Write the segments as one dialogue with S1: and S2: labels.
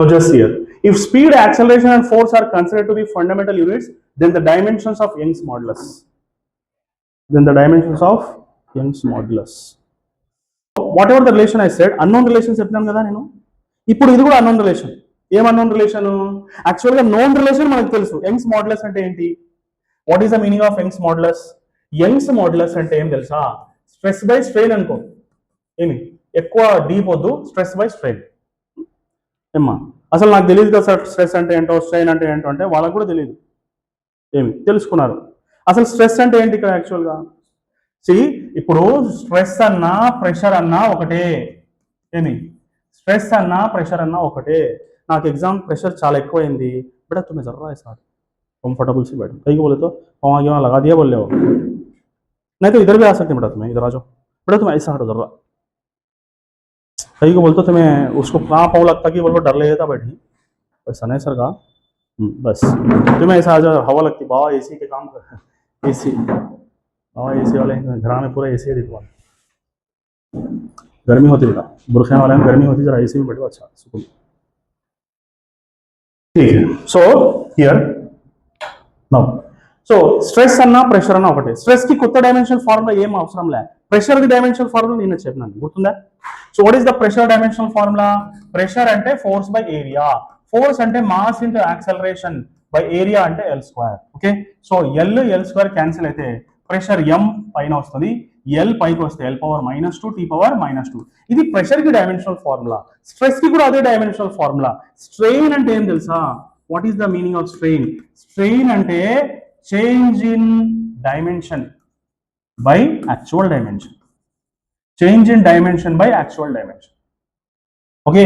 S1: So just here, if speed, acceleration and force are considered to be fundamental units, then the dimensions of Young's modulus. Whatever the relation I said, unknown relations చెప్పినాను కదా నేను. ఇప్పుడు ఇది కూడా unknown relation. ఏం unknown relation? యాక్చువల్గా known relation మనకు తెలుసు. యంగ్స్ మాడ్యులస్ అంటే ఏంటి? What is the meaning of Young's modulus? Young's modulus అంటే ఏం తెలుసా? స్ట్రెస్ బై స్ట్రెయిన్ అనుకో. ఏమి ఎక్కువ డీప్ వద్దు, స్ట్రెస్ బై స్ట్రెయిన్. ఏమ్మా అసలు నాకు తెలియదు కదా సార్ స్ట్రెస్ అంటే ఏంటో, స్ట్రెయిన్ అంటే ఏంటో అంటే వాళ్ళకు కూడా తెలియదు. ఏమి తెలుసుకున్నారు? అసలు స్ట్రెస్ అంటే ఏంటి ఇక్కడ యాక్చువల్గా? ఇప్పుడు స్ట్రెస్ అన్నా ప్రెషర్ అన్నా ఒకటే. ఏమి స్ట్రెస్ అన్నా ప్రెషర్ అన్నా ఒకటే. నాకు एग्जाम प्रेशर చాలా ఎక్కువైంది, बेटा तुम्हें जरा ऐसा कंफर्टेबल से बैठो, कहीं बोले तो वहाँ यहाँ लगा दिया बोल रहे हो, नहीं तो इधर भी आ सकते बेटा, तुम्हें इधर आ जाओ बेटा, तुम ऐसा हटो जरा, कहीं को बोलते तो तुम्हें उसको कहाँ पाँव लगता कि बोलो डर ले जाता बैठी, ऐसा नहीं सर का बस तुम्हें ऐसा आ जाओ, हवा लगती बाबा एसी के काम कर, एसी बाबा एसी वाले घर में पूरा एसी दिखवा, गर्मी होती बेटा, बुरखे वाले में गर्मी होती, जरा एसी में बैठो, अच्छा सुकून. ठीक है, so here now so stress అన్నా ప్రెషర్ అన్నా ఒకటే. స్ట్రెస్ కి కొత్త డైమెన్షనల్ ఫార్ములా ఏం అవసరం లే, ప్రెషర్ కి డైమెన్షనల్ ఫార్ములా నేను చెప్పినాను, గుర్తుందా? So what is the pressure dimensional formula? Pressure అంటే ఫోర్స్ బై ఏరియా, ఫోర్స్ అంటే mass into acceleration by area అంటే L square. Okay, so L square cancel అయితే ప్రెషర్ ఎం పైన వస్తుంది, ఎల్ పైకి వస్తే ఎల్ పవర్ -2 టీ పవర్ -2. ఇది pressure కి డైమెన్షనల్ ఫార్ములా. స్ట్రెస్ కి కూడా అదే డైమెన్షనల్ ఫార్ములా. స్ట్రెయిన్ అంటే ఏం తెలుసా? What is the meaning of strain? Strain అంటే change in dimension by actual dimension, change in dimension by actual dimension. Okay,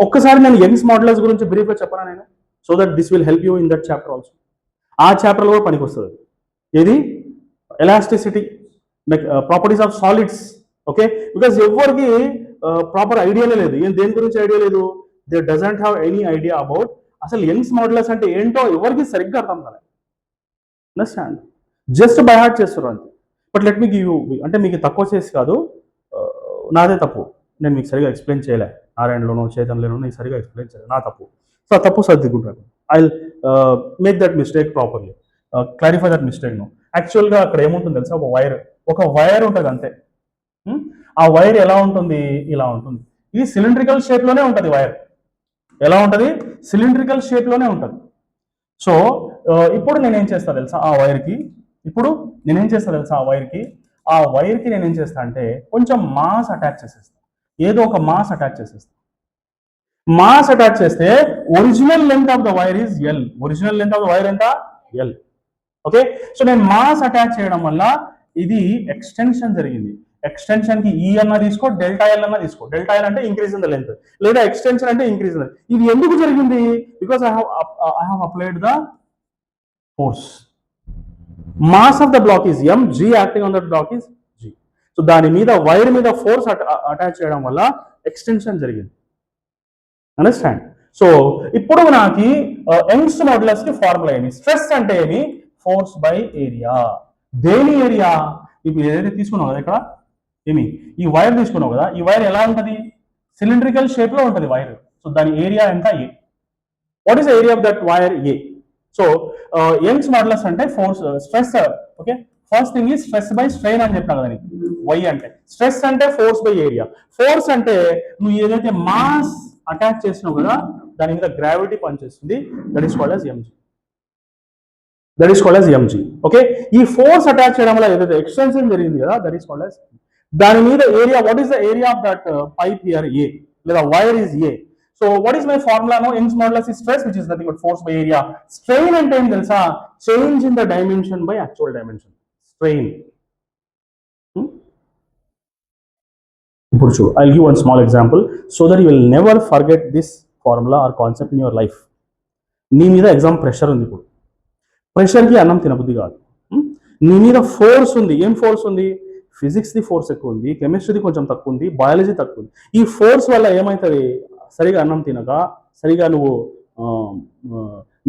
S1: ఒక్కసారి నేను యంగ్స్ మాడ్యులస్ గురించి బ్రీఫ్గా చెప్పనా నేను, so that this will help you in that chapter also. ఆ చాప్టర్లో కూడా పనికి వస్తుంది. ఏది? Elasticity, properties of solids. Okay, because ఎవరికి ప్రాపర్ ఐడియానే లేదు, ఏం దేని గురించి ఐడియా లేదు, they doesn't have any idea about అసలు యంగ్స్ మాడ్యులస్ అంటే ఏంటో ఎవరికి సరిగ్గా అర్థం కాలేదు. అండర్స్టాండ్? జస్ట్ బై హార్ట్ చేస్తారు అంతే. But let me give you, అంటే మీకు తక్కువ చేసి కాదు, నాదే తప్పు, నేను మీకు సరిగా ఎక్స్ప్లెయిన్ చేయలే, నారాయణలోనో చైతన్యలోనో నేను సరిగా ఎక్స్ప్లెయిన్ చేయలేదు, నా తప్పు. సో ఆ తప్పు సర్దిద్దుకుంటాను. I make that mistake properly, clarify that mistake. No, యాక్చువల్గా అక్కడ ఏముంటుంది తెలుసా? ఒక వైర్ ఉంటుంది అంతే. ఆ వైర్ ఎలా ఉంటుంది? ఇలా ఉంటుంది. ఇది సిలిండ్రికల్ షేప్ లోనే ఉంటుంది వైర్. ఎలా ఉంటుంది? సిలిండ్రికల్ షేప్ లోనే ఉంటుంది. సో ఇప్పుడు నేనేం చేస్తా తెలుసా ఆ వైర్కి, ఆ వైర్కి నేనేం చేస్తా అంటే కొంచెం మాస్ అటాచ్ చేసేస్తా, ఏదో ఒక మాస్ అటాచ్ చేసేస్తా. మాస్ అటాచ్ చేస్తే original length of the wire is L. Original length of the wire ఎంత? ఎల్. ఓకే, సో నేను మాస్ అటాచ్ చేయడం వల్ల ఇది ఎక్స్టెన్షన్ జరిగింది. ఎక్స్టెన్షన్ కి ఈ అన్న తీసుకో, డెల్టా ఎల్ అన్న తీసుకో. డెల్టా ఎల్ అంటే ఇంక్రీజ్ ఇన్ ద లెంత్, లేదా ఎక్స్టెన్షన్ అంటే ఇంక్రీజ్ ఇన్ ద. ఇది ఎందుకు జరిగింది? Because I have applied the force. Mass of the block is M, G acting on the block is G. So దాని మీద వైర్ మీద force attach చేయడం వల్ల ఎక్స్టెన్షన్ జరిగింది. అండర్స్టాండ్? సో ఇప్పుడు నాకు యంగ్స్ మాడ్యులస్ కి ఫార్ములా ఏమి? స్ట్రెస్ అంటే ఏమి? Force by area. దేని ఏరియా? ఇప్పుడు ఏదైతే తీసుకున్నావు కదా ఇక్కడ, ఏమి ఈ వైర్ తీసుకున్నావు కదా, ఈ వైర్ ఎలా ఉంటుంది? సిలిండ్రికల్ షేప్ లో ఉంటుంది వైర్. సో దాని ఏరియా ఎంత? A. What is the area of that wire? A. So Young's modulus అంటే force, stress. Okay, first thing is stress by strain అని చెప్పినా కదా. వై అంటే స్ట్రెస్ అంటే ఫోర్స్ బై ఏరియా. ఫోర్స్ అంటే నువ్వు ఏదైతే మాస్ అటాచ్ చేసినావు కదా దాని మీద గ్రావిటీ పనిచేస్తుంది, that is called as mg. Okay, ఈ ఫోర్స్ అటాచ్ చేయడం వల్ల ఏదైతే ఎక్స్టెన్షన్ జరిగింది కదా దట్ ఈస్ కాల్డ్ as దాని మీద area. What is the area of that pipe here? A, లేదా wire is A. So what is my formula no? Young's modulus is stress which is nothing but force by area. Strain అంటే ఏం తెలుసా? Change in the dimension by actual dimension. Strain. ఇప్పుడు చూడు, I give one small example so that you will never forget this formula or concept in your life. నీ మీద exam pressure ఉంది. ఇప్పుడు ప్రెషర్కి అన్నం తినబుద్ధి కాదు. నీ మీద ఫోర్స్ ఉంది. ఏం ఫోర్స్ ఉంది? ఫిజిక్స్ది ఫోర్స్ ఎక్కువ ఉంది, కెమిస్ట్రీది కొంచెం తక్కువ ఉంది, బయాలజీ తక్కువ ఉంది. ఈ ఫోర్స్ వల్ల ఏమవుతుంది? సరిగా అన్నం తినక, సరిగా నువ్వు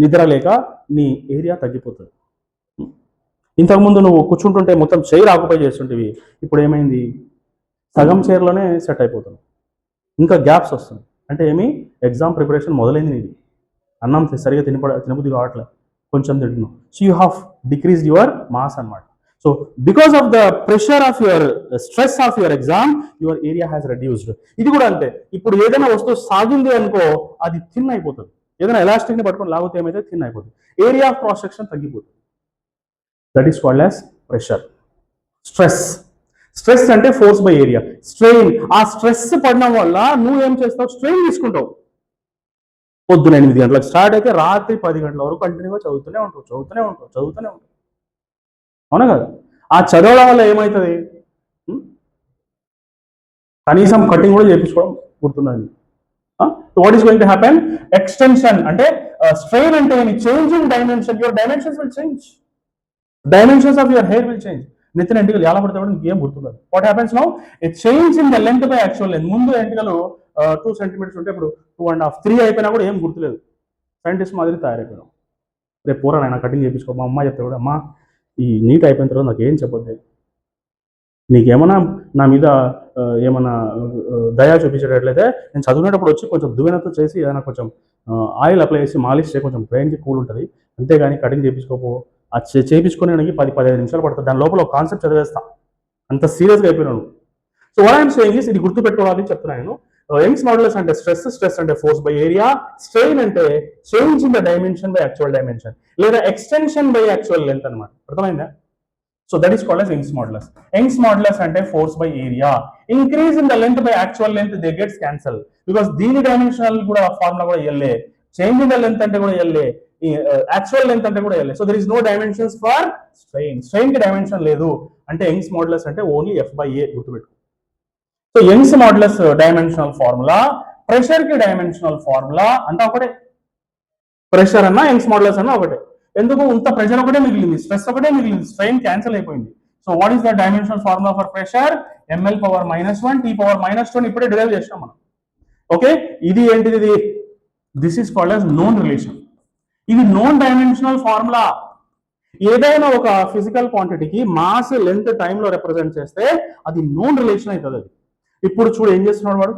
S1: నిద్ర లేక నీ ఏరియా తగ్గిపోతుంది. ఇంతకుముందు నువ్వు కూర్చుంటుంటే మొత్తం చైర్ ఆక్యుపై చేస్తుంటేవి, ఇప్పుడు ఏమైంది? సగం చైర్లోనే సెట్ అయిపోతుంది, ఇంకా గ్యాప్స్ వస్తుంది. అంటే ఏమి ఎగ్జామ్ ప్రిపరేషన్ మొదలైంది నీది, అన్నం సరిగా తినబుద్ధి కావట్లేదు, కొంచెం తింటున్నావు, so you have decrease your mass అనమాట. So because of the pressure of your stress of your exam your area has reduced. ఇది కూడా అంతే, ఇప్పుడు ఏదైనా వస్తువు సాగింది అనుకో అది థిన్ అయిపోతుంది, ఏదైనా ఎలాస్టిక్ ని పట్టుకొని లాగితే ఏమైతే థిన్ అయిపోతుంది, ఏరియా ఆఫ్ క్రాస్ సెక్షన్ తగ్గిపోతుంది. That is called as pressure. Stress, stress అంటే ఫోర్స్ బై ఏరియా. స్ట్రెయిన్, ఆ స్ట్రెస్ పడడం వల్ల నువ్వు ఏం చేస్తావు, స్ట్రెయిన్ తీసుకుంటావు. పొద్దున 8 గంటలకు స్టార్ట్ అయితే రాత్రి 10 గంటల వరకు కంటిన్యూగా చదువుతూనే ఉంటావు. అవునా కదా? ఆ చదవడం వల్ల ఏమవుతుంది, కనీసం కటింగ్ కూడా చేయించుకోవడం గుర్తుందండి. What is going to happen, extension అంటే స్ట్రెయిన్ అంటే changing dimension, your dimensions will change, dimensions of your hair will change. నెత్తిన ఎంటికలు ఎలా పడితే కూడా నీకేం గుర్తుండదు. What happens now, it change in the length by actual length. ముందు ఎంటికలు 2 సెంటీమీటర్స్ ఉంటే ఇప్పుడు 2.5, 3 అయిపోయినా కూడా ఏం గుర్తులేదు, సైంటిస్ట్ మాదిరి తయారైపోయినాం. రేపు పూరా నాయన కటింగ్ చేయించుకో, మా అమ్మ చెప్తే కూడా అమ్మా ఈ నీట్ అయిపోయిన తర్వాత నాకు ఏం చెప్పొద్దు, నీకేమన్నా నా మీద ఏమన్నా దయా చూపించేటట్లయితే నేను చదివినప్పుడు వచ్చి కొంచెం దువ్వెనతో చేసి ఏదైనా కొంచెం ఆయిల్ అప్లై చేసి మాలిష్ చేసి కొంచెం బ్రెయిన్కి కూల్ ఉంటుంది, అంతేగాని కటింగ్ చేయించుకోపో. అది చేయించుకునేడానికి 10-15 నిమిషాలు పడుతుంది, దాని లోపల ఒక కాన్సెప్ట్ చదివేస్తా, అంత సీరియస్గా అయిపోయినాను. So what I'm saying is, ఇది గుర్తుపెట్టుకోవాలని చెప్తున్నాను. యంగ్స్ మాడ్యులస్ అంటే స్ట్రెస్ అంటే ఫోర్స్ బై ఏరియా, స్ట్రెయిన్ అంటే change in the dimension by actual dimension, లేదా ఎక్స్టెన్షన్ బై యాక్చువల్ లెంత్ అనమాట. అర్థమైందా? So that is called as Young's modulus. Young's modulus అంటే force by area, increase in the length by actual length they gets cancel, because దీని dimensional కూడా formula కూడా ఎల్లే, change in the length అంటే కూడా ఎల్లే, యాక్చువల్ లెంత్ అంటే కూడా ఎల్లే. So there is no dimensions for strain, strain కి డైమెన్షన్ లేదు. అంటే యంగ్స్ మాడ్యులస్ అంటే ఓన్లీ F/A గుర్తుపెట్టుకో. So Young's modulus dimensional formula, pressure కి డైమెన్షనల్ ఫార్ములా అంతా ఒకటే, ప్రెషర్ అన్నా యంగ్స్ మాడ్యులస్ అన్నా ఒకటే. ఎందుకు ఇంత ప్రెషర్ ఒకటే మిగిలింది, స్ట్రెస్ ఒకటే మిగిలింది, స్ట్రెయిన్ క్యాన్సిల్ అయిపోయింది. So what is the dimensional formula for pressure, ml⁻⁻1 T⁻², ఇప్పుడే డిరైవ్ చేసినాం మనం. ఓకే, ఇది ఏంటిది, ఇది this is called as known relation. ఇది నోన్ డైమెన్షనల్ ఫార్ములా. ఏదైనా ఒక ఫిజికల్ క్వాంటిటీకి మాస్ లెంత్ టైంలో రిప్రజెంట్ చేస్తే అది నోన్ రిలేషన్ అవుతుంది. అది ఇప్పుడు చూడు ఏం చేస్తున్నాడు వాడు,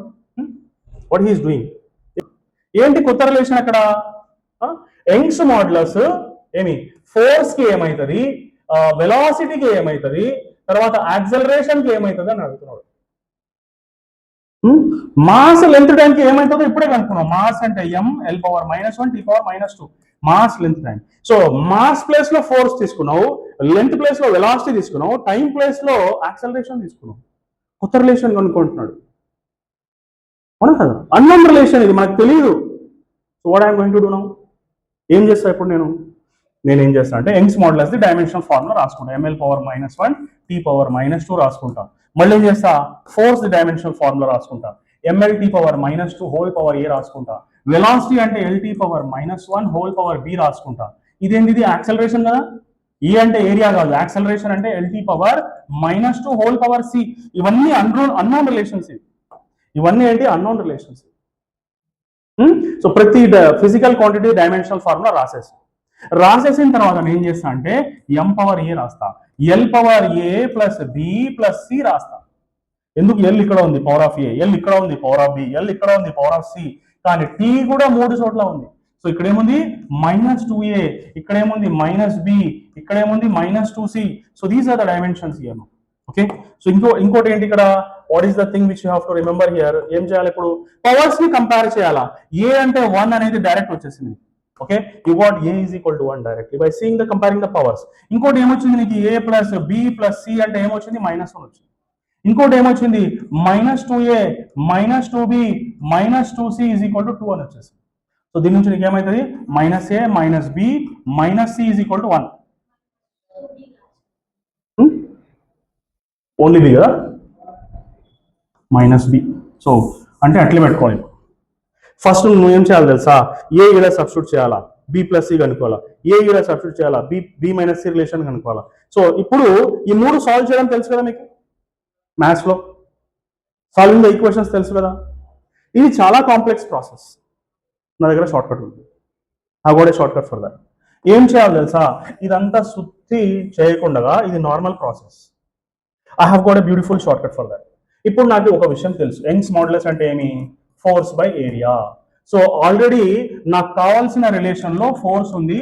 S1: వాట్ హీస్ డూయింగ్, ఏంటి కొత్త రిలేషన్ అక్కడ. యంగ్స్ మాడ్యులస్ ఏమి ఫోర్స్ కి ఏమవుతుంది, వెలాసిటీకి ఏమవుతుంది, తర్వాత యాక్సలరేషన్ కి ఏమవుతుంది అని అడుగుతున్నాడు. మాస్ లెంత్ టైం కి ఏమవుతుందో ఇప్పుడే కనుక్కున్నాం. మాస్ అంటే ml⁻⁻1 T⁻², mass length time. So mass place లో ఫోర్స్ తీసుకున్నావు, లెంత్ ప్లేస్ లో వెలాసిటీ తీసుకున్నావు, టైం ప్లేస్ లో యాక్సలరేషన్ తీసుకున్నావు. కొత్త రిలేషన్ కనుక్కుంటున్నాడు. అవునా కదా? అన్నోన్ రిలేషన్, ఇది మనకు తెలియదు. So what I'm going to do now, ఏం చేస్తా ఇప్పుడు నేనేం చేస్తా అంటే Young's modulus the dimensional formula రాసుకుంటా, ml⁻⁻1 T⁻², రాసుకుంటా. మళ్ళీ ఏం చేస్తా, ఫోర్స్ ది డైమెన్షనల్ ఫార్ములా రాసుకుంటా, ml⁻², రాసుకుంటా. వెలాసిటీ అంటే LT⁻⁻1 B రాసుకుంటా. ఇదేంటిది యాక్సలరేషన్ కదా, ఈ అంటే ఏరియా కాదు, యాక్సలరేషన్ అంటే LT⁻⁻2 C. ఇవన్నీ అన్నోన్ రిలేషన్స్, ఇవన్నీ ఏంటి అన్నోన్ రిలేషన్స్. సో ప్రతి ఫిజికల్ క్వాంటిటీ డైమెన్షనల్ ఫార్ములా రాసేసిన తర్వాత నేను ఏం చేస్తా అంటే m⁻A రాస్తా, L⁻A + B + C రాస్తా. ఎందుకు, L ఇక్కడ ఉంది పవర్ ఆఫ్ A, L ఇక్కడ ఉంది పవర్ ఆఫ్ B, L ఇక్కడ ఉంది పవర్ ఆఫ్ C, కానీ T కూడా 3 చోట్ల ఉంది. సో ఇక్కడ ఏముంది -2A, ఇక్కడ ఏముంది -B, ఇక్కడ ఏముంది -2C. So these are the dimensions here. Okay, so ఇంకోటి ఏంటి ఇక్కడ, what is the thing which you have to remember here, ఏం చేయాలి ఇప్పుడు, పవర్స్ ని కంపేర్ చేయాలా. A అంటే 1 అనేది డైరెక్ట్ వచ్చేసింది. Okay, you got A is equal to 1 directly by seeing the comparing the powers. ఇంకోటి ఏమొచ్చింది నీకు, A + B + C అంటే ఏమొచ్చింది, -1 వచ్చింది. ఇంకోటి ఏమొచ్చింది, -2A -2B -2C is equal to 2 అని వచ్చేసింది. సో దీని నుంచి నీకు ఏమవుతుంది, -A -B -C is equal to 1. Only B కదా, -B. సో అంటే అట్లే పెట్టుకోవాలి. ఫస్ట్ నువ్వు ఏం చేయాలి తెలుసా, A ఇలా సబ్స్టిట్యూట్ చేయాలా, B + C కనుక్కోవాలా, A ఇలా సబ్స్టిట్యూట్ చేయాలా, B - C రిలేషన్ కనుక్కోవాలా. సో ఇప్పుడు ఈ 3 సాల్వ్ చేయడం తెలుసు కదా మీకు, మ్యాథ్స్ లో సాల్వింగ్ ద ఈక్వేషన్స్ తెలుసు కదా. ఇది చాలా కాంప్లెక్స్ ప్రాసెస్, నా దగ్గర షార్ట్ కట్ ఉంది, ఆ కూడా షార్ట్ కట్ ఫర్ దట్. ఏం చేయాలి తెలుసా, ఇదంతా సుత్తి చేయకుండా ఇది normal process. I have got a beautiful short cut for that. ఇప్పుడు నాకు ఒక విషయం తెలుసు, యంగ్స్ మాడ్యులస్ అంటే ఏమి, force by area. So already నాకు కావాల్సిన రిలేషన్ లో ఫోర్స్ ఉంది,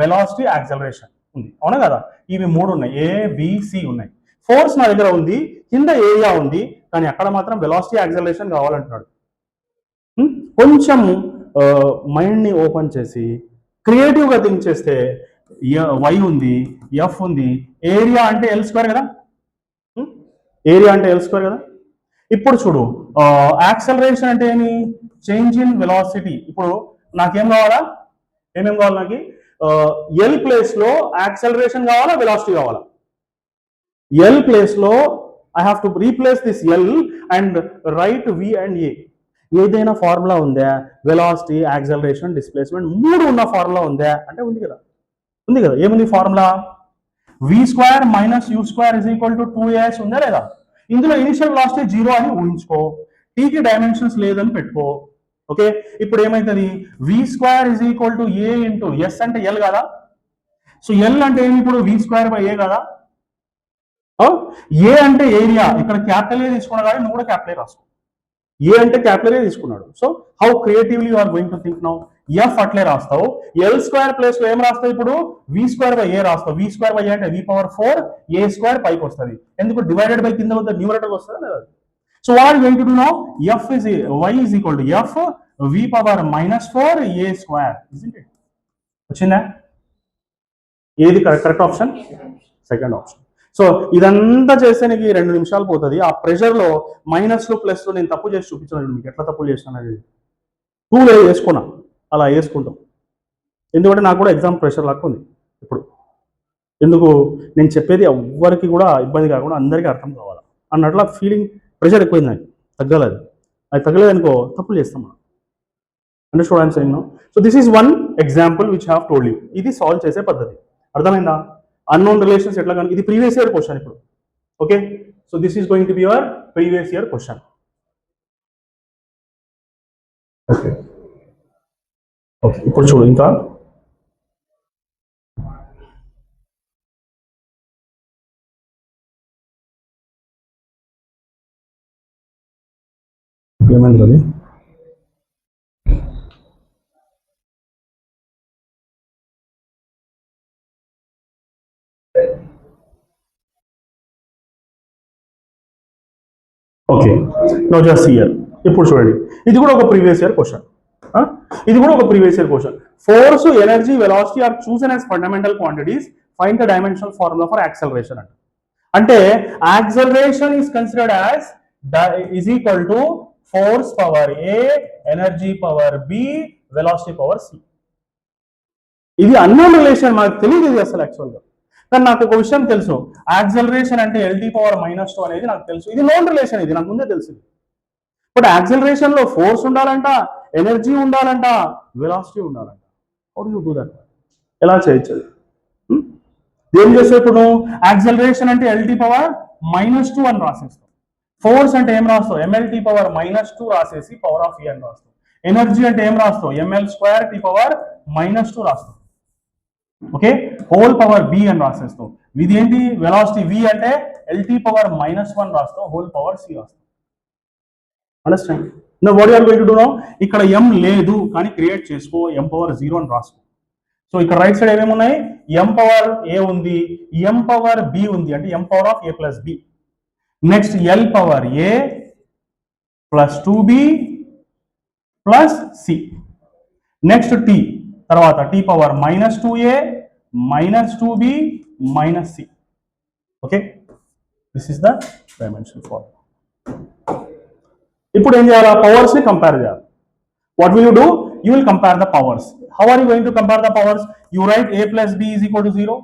S1: వెలాసిటీ, యాక్సలరేషన్ ఉంది, అవునా కదా? ఇవి మూడు ఉన్నాయి, ఏ బిసి ఉన్నాయి. ఫోర్స్ నా దగ్గర ఉంది, కింద ఏరియా ఉంది, కానీ అక్కడ మాత్రం వెలాసిటీ, యాక్సలరేషన్ కావాలంటున్నాడు. కొంచెం మైండ్ ని ఓపెన్ చేసి క్రియేటివ్ గా థింక్ చేస్తే వై ఉంది, ఎఫ్ ఉంది, ఏరియా అంటే ఎల్ స్క్వేర్ కదా, ఏరియా అంటే ఎల్ స్క్వేర్ కదా. ఇప్పుడు చూడు, యాక్సలరేషన్ అంటే ఏమి, చేంజ్ ఇన్ వెలాసిటీ. ఇప్పుడు నాకేం కావాలా, ఏమేం కావాలి నాకు, ఎల్ ప్లేస్ లో యాక్సలరేషన్ కావాలా, వెలాసిటీ కావాలా? ఎల్ ప్లేస్ లో I have to replace this L and write V and A. ఏదైనా ఫార్ములా ఉందా, వెలాసిటీ, యాక్సలరేషన్, డిస్ప్లేస్మెంట్ మూడు ఉన్న ఫార్ములా ఉందా అంటే ఉంది కదా, ఉంది కదా. ఏముంది formula, v square minus u square is equal to 2as ఉందా లేదా? ఇందులో ఇనిషియల్ వెలాసిటీ 0 అని ఊహించుకో, టీకి డైమెన్షన్స్ లేదని పెట్టుకో. ఓకే, ఇప్పుడు ఏమైతుంది, V square is equal to A into S అంటే ఎల్ కదా. సో ఎల్ అంటే ఏమి, ఇప్పుడు వి స్క్వేర్ బై ఏ కదా. ఏ అంటే ఏరియా, ఇక్కడ క్యాపిటల్ ఏ తీసుకున్నా కానీ నువ్వు కూడా క్యాపిటల్ ఏ రాసుకో. ఏ అంటే క్యాపిటల్ ఏ తీసుకున్నాడు. So how creatively you are going to think now. F అట్లే రాస్తావు, ఎల్ స్క్వేర్ ప్లేస్ లో ఏం రాస్తావు, ఇప్పుడు వి స్క్వేర్ బై ఏ రాస్తావు. వి స్క్వేర్ బై ఏ అంటే వి పవర్ 4, ఏ స్క్వేర్ పైకి వస్తుంది, ఎందుకు డివైడెడ్ బై కింద వద్ద న్యూమరేటర్ వస్తుంది లేదా. So what going to do now, F is Y is equal to F V power -4 A square. వచ్చిందా? ఏది correct option? Second option. So ఇదంతా చేస్తే నీకు 2 నిమిషాలు పోతుంది. ఆ ప్రెషర్ లో మైనస్ లో ప్లస్ లో నేను తప్పు చేసి చూపించాను మీకు, ఎట్లా తప్పులు చేసినాను అనేది. 2 వేసుకున్నా, అలా వేసుకుంటాం. ఎందుకంటే నాకు కూడా ఎగ్జామ్ ప్రెషర్ లాగా ఉంది ఇప్పుడు. ఎందుకు నేను చెప్పేది ఎవ్వరికి కూడా ఇబ్బంది కాకుండా అందరికీ అర్థం కావాలి అన్నట్ల ఫీలింగ్, ప్రెషర్ ఎక్కువైంది నాకు, తగ్గలేదు. అది తగ్గలేదు అనుకో తప్పులు చేస్తాం మనం. Understood I'm saying now. So this is one example which have told you. ఇది సాల్వ్ చేసే పద్ధతి, అర్థమైందా? అన్నోన్ రిలేషన్స్ ఎట్లా కానీ, ఇది ప్రీవియస్ ఇయర్ క్వశ్చన్ ఇప్పుడు. Okay, so this is going to be your previous year question. Okay okay, ఇప్పుడు చూడు ఇంకా ఏమైంది అది. Okay, no just year. ఇప్పుడు చూడండి, ఇది కూడా ఒక ప్రీవియస్ ఇయర్ క్వశ్చన్. ఇది కూడా ఒక previous year question. Force, energy, velocity are chosen as fundamental quantities, find the dimensional formula for acceleration అంటే acceleration is considered as is equal to force power A, energy power B, velocity power C. ఇది unknown relation, మనకు తెలియదు ఇది అసలు యాక్చువల్గా. కానీ నాకు ఒక విషయం తెలుసు, యాక్సలరేషన్ అంటే ఎల్టీ పవర్ -2 అనేది నాకు తెలుసు. ఇది నోన్ రిలేషన్, ఇది నాకు ముందే తెలుసు. బట్ యాక్సలరేషన్ లో ఫోర్స్ ఉండాలంట, ఎనర్జీ ఉండాలంట, వెలాసిటీ ఉండాలంట. How do you do that? ఎలా చేయొచ్చు? ఏం చేస్తావు ఇప్పుడు, యాక్సలరేషన్ అంటే ఎల్టీ పవర్ -2 అని రాసేస్తావు. ఫోర్స్ అంటే ఏం రాస్తావు, ఎంఎల్టీ పవర్ -2 రాసేసి పవర్ ఆఫ్ E అని రాస్తావు. ఎనర్జీ అంటే ఏం రాస్తావు, ml² T పవర్ -2 రాస్తావు. ఓకే, హోల్ పవర్ బి అని రాసేస్తావు. ఇది ఏంటి, వెలాసిటీ వి అంటే ఎల్టీ పవర్ -1 రాస్తావు, హోల్ పవర్ సి రాస్తావు. Understand? Know what you are going to do now, ఇక్కడ m లేదు కానీ క్రియేట్ చేసుకో, m పవర్ 0 అని రాసుకో. సో ఇక్కడ రైట్ సైడ్ ఏమేమి ఉన్నాయి, m పవర్ ఏ ఉంది, m పవర్ బి ఉంది, అంటే m power of a plus B. Next l power A plus 2b plus C. Next t, తర్వాత t power -2a -2b -c. Okay, this is the dimension formula. ఇప్పుడు ఏం చేయాలి, powers ని compare చేయాలి. What will you do, you will compare the powers. How are you going to compare the powers? You write a plus b is equal to 0.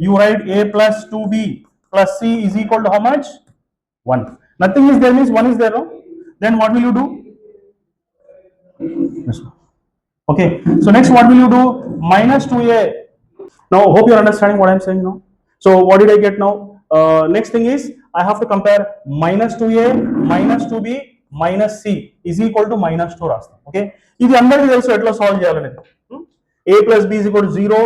S1: You write a plus 2b plus c is equal to how much? 1. Nothing is there means 1 is there, no? Then what will you do? Okay, so next what will you do, -2a. Now hope you are understanding what I am saying now. So what did I get now? Next thing is I have to compare -2a -2b -c is equal to -2 రాస్తాం. Okay, ఇది అందరికీ తెలుసు ఎట్లా solve చేయాలని. a plus b is equal to 0,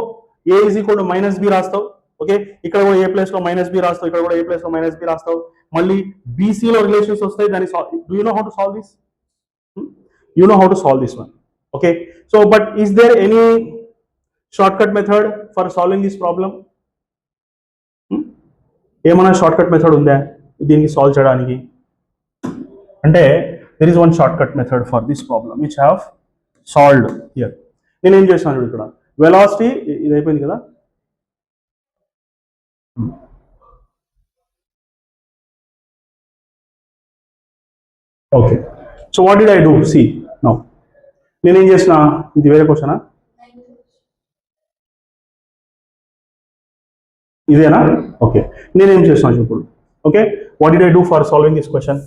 S1: a is equal to -b రాస్తావు. Okay, ఇక్కడ కూడా a place లో -b రాస్తావు, ఇక్కడ కూడా a ప్లేస్ లో -b రాస్తావు. మళ్ళీ bc లో రిలేషన్స్ వస్తాయి, దాన్ని do you know how to solve this? You know how to solve this one. Okay, so but is there any shortcut method for solving this problem? ఏమైనా shortcut method ఉందా దీనికి solve చేయడానికి అంటే there is one shortcut method for this problem which I have solved here. నేను ఏం చేస్తాను ఇక్కడ velocity ఇది అయిపోయింది కదా. Okay, so what did I do see now నేనేం చేసిన ఇది వేరే క్వశ్చనా ఇదేనా? ఓకే, నేనేం చేస్తున్నాను ఇప్పుడు. Okay, what did I do for solving this question?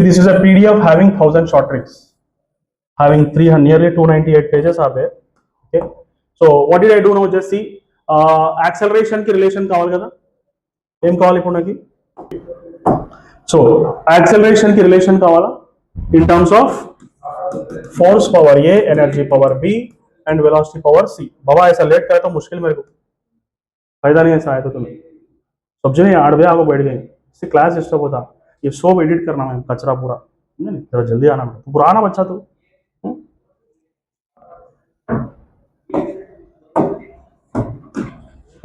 S1: This is a PDF having 1000 short tricks, having 300 nearly 298 pages are there. Okay, so what did I do now? Just see acceleration ki relation కావాలి కదా, ఏం కావాలి ఇప్పుడు నాకు? So acceleration ki relation కావాలా in terms of force power A, energy power B and velocity power C. बाबा ऐसा late करे तो मुश्किल मेरे को फायदा नहीं है ऐसा आया तो तुम्हें समझे नहीं आड़ गए आगे बैठ गए इससे क्लास डिस्टर्ब होता. ये सब एडिट करना है कचरा पूरा, नहीं जरा जल्दी आना बेटा, तू पुराना बच्चा तू.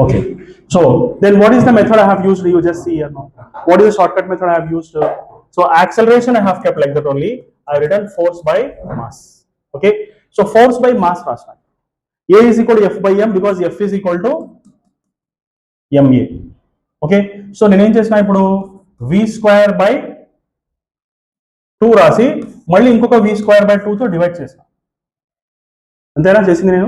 S1: Okay, so then what is the method I have used? You just see here now. What is the shortcut method I have used? So acceleration I have kept like that only. I have written force by mass. Okay, so force by mass last time. A is equal to F by M because F is equal to MA. Okay, so నేను ఏం చేసిన ఇప్పుడు v square by 2 రాసి మళ్ళీ ఇంకొక v square by 2 తో divide చేసిన, అంతేనా చేసింది నేను?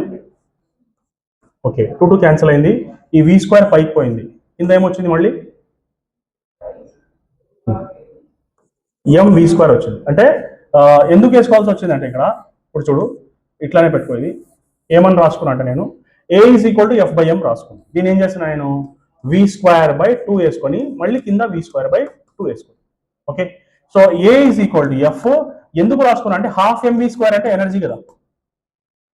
S1: ఓకే, 2 2 క్యాన్సిల్ అయింది, ఈ v స్క్వేర్ పైకి పోయింది, కింద ఏమొచ్చింది మళ్ళీ mv స్క్వేర్ వచ్చింది. అంటే ఎందుకు వేసుకోవాల్సి వచ్చింది అంటే ఇక్కడ ఇప్పుడు చూడు ఇట్లానే పెట్టుకోయింది, ఏమని రాసుకున్నా అంటే నేను a is equal to f by m రాసుకున్నాను. దీన్ని ఏం చేసిన నేను v స్క్వేర్ బై 2 వేసుకొని మళ్ళీ కింద v స్క్వేర్ బై 2 వేసుకొని. Okay, so a is equal to f ఎందుకు రాసుకున్నా అంటే హాఫ్ mv స్క్వేర్ అంటే ఎనర్జీ కదా,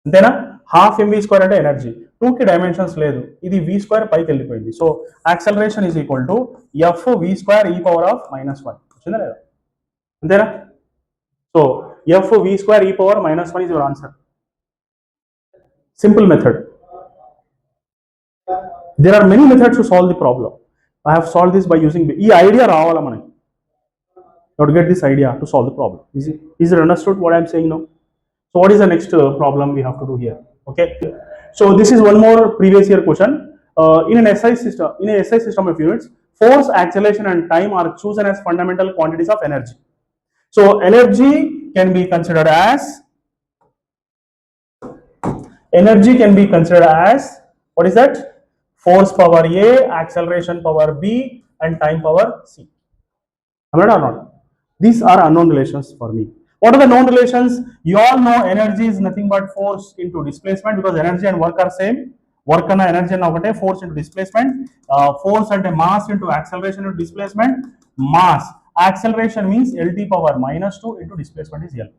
S1: అంతేనా? హాఫ్ mv స్క్వేర్ అంటే ఎనర్జీ, 2 కి డైమెన్షన్స్ లేదు, ఇది v స్క్వేర్ పైకి వెళ్ళిపోయింది. So acceleration is equal to f v square e power of -1 వచ్చిందా లేదా, అంతేనా? So f v square e power -1 is your answer. Simple method. There are many methods to solve the problem. I have solved this by using ఈ idea రావాలా మనకి, you have to get this idea to solve the problem. Is it understood what I am saying now? So what is the next problem we have to do here? Okay, so this is one more previous year question. In an SI system of units, force, acceleration and time are chosen as fundamental quantities of energy. So energy can be considered as what is that? Force power A, acceleration power B and time power C. Am I right or not? These are unknown relations for me. What are the known relations? You all know energy is nothing but force into displacement because energy and work are same. Work and energy and okate, force into displacement. Force and mass into acceleration into displacement. Mass. Acceleration means LT power -2 into displacement is L.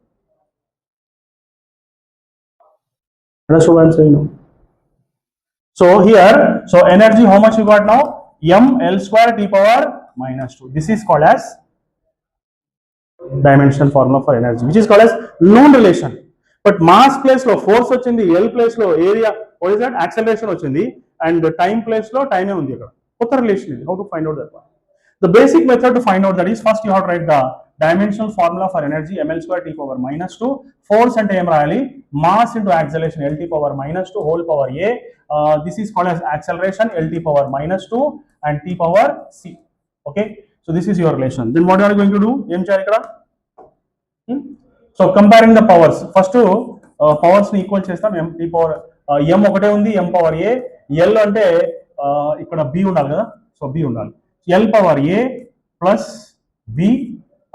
S1: Understood what I am saying now? So here, so energy how much you got now? M L square T power -2. This is called as dimensional formula for energy, which is called as known relation. But mass place lo force ochindi, L place lo area, what is that? Acceleration ochindi, and time place lo time undi ikkada. Kotta relation idi. How to find out that one? The basic method to find out that is first you have to write the dimensional formula for energy ml square T power -2. Force ante em rayali? Mass into acceleration LT power -2 whole power A. This is called as acceleration LT power -2 and T power C. Okay, so this is your relation. Then what are you going to do? Em cheyali ikkada? So comparing the powers, first powers ni equal chestam. M T power m ఒకటే ఉంది, m power A, L అంటే ఇక్కడ B ఉండాలి కదా, so B ఉండాలి. L power A plus B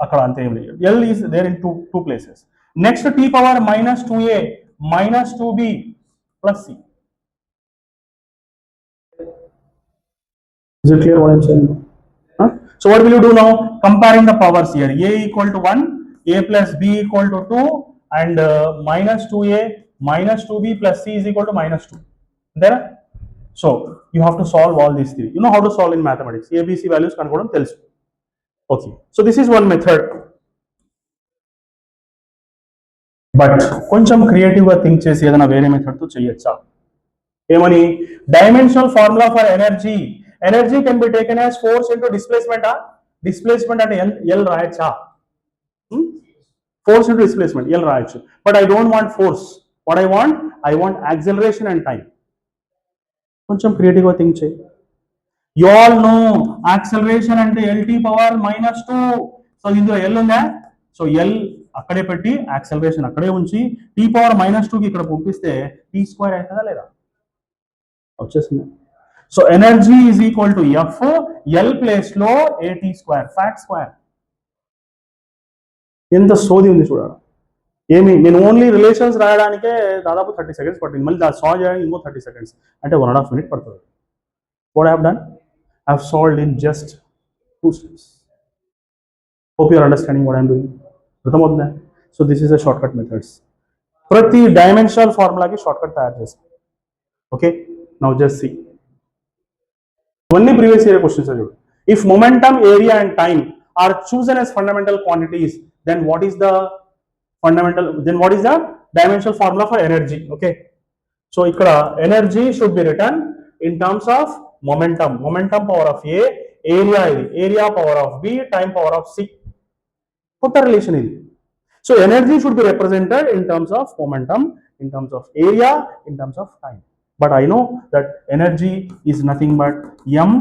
S1: అక్కడ అంతే ఏం లేదు, L is there in two places. Next T power -2A -2B plus C. Is it clear what I am saying? So what will you do now? Comparing the powers here, A equal to 1, A plus B equal to 2 and -2A -2B plus C is equal to -2. There. So you have to solve all these three. You know how to solve in mathematics. ABC values కనుక్కోవడం తెలుసు. Okay, so this is one method. But కొంచెం క్రియేటివ్గా think చేసి ఏదైనా వేరే మెథడ్తో చేయొచ్చా? ఏమని? Dimensional formula for energy. Energy can be taken as force into displacement. Displacement అంటే ఎల్ రాయచ్చా? ఫోర్స్ ఇంటూ డిస్ప్లేస్మెంట్ ఎల్ రాయొచ్చు. But I don't want force. What I want acceleration and time. కొంచెం క్రియేటివ్గా థింక్ చేయి. యు ఆల్ నో యాక్సిలరేషన్ అంటే LT power -2. So ఇందులో L ఉందా? So L అక్కడే పెట్టి యాక్సిలరేషన్ అక్కడే ఉంచి టీ పవర్ -2కి ఇక్కడ పంపిస్తే టీ స్క్వేర్ అవుతుందా లేదా? వచ్చేసింది. So energy is equal to F L place లో ఏటీ స్క్వేర్, ఫ్యాట్ స్క్వేర్. ఎంత సోది ఉంది చూడాలి. ఏమి నేను ఓన్లీ రిలేషన్స్ రాయడానికే దాదాపు 30 seconds పట్టింది. మళ్ళీ దాన్ని సాల్వ్ చేయడానికి ఇంకో 30 seconds, అంటే 1.5 minutes పడుతుంది. What I have done? I have solved in just 2 steps. Hope you're understanding what I'm doing. అర్థమవుతుందా? So this is a short cut methods. ప్రతి డైమెన్షనల్ ఫార్ములాకి షార్ట్ కట్ తయారు చేస్తాం. Okay, now just see. ఇవన్నీ previous year questions చూడు. If momentum, area and time are chosen as fundamental quantities, then what is the dimensional formula for energy? Okay, so ikkada energy should be written in terms of momentum power of A, area power of B, time power of C. What relation is it? So energy should be represented in terms of momentum, in terms of area, in terms of time. But I know that energy is nothing but m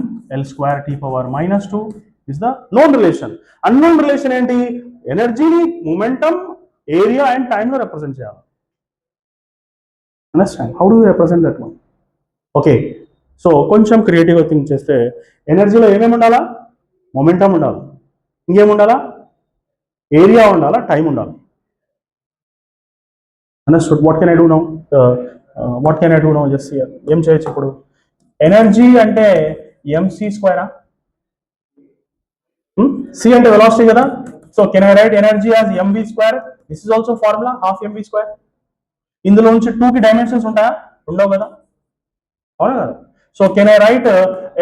S1: L square T power -2 is the known relation. Unknown relation enti? Energy ni momentum, area and time lo represent cheyali. Understand? How do we represent that one? Okay, so కొంచెం creative గా think చేస్తే ఎనర్జీలో ఏమేమి ఉండాలా? Momentum ఉండాలి, ఇంకేం ఉండాలా? Area ఉండాలా, టైం ఉండాలి. Understood? What can I do now? Just here ఏం చేయొచ్చు ఇప్పుడు? ఎనర్జీ అంటే ఎంసీ స్క్వేరా? సి అంటే వెలాసిటీ కదా. So can I write energy as MV square? This is also formula, half MV square. ఇందులో నుంచి 2కి డైమెన్షన్స్ ఉంటాయా? ఉండవు కదా, అవునా కదా? So can I write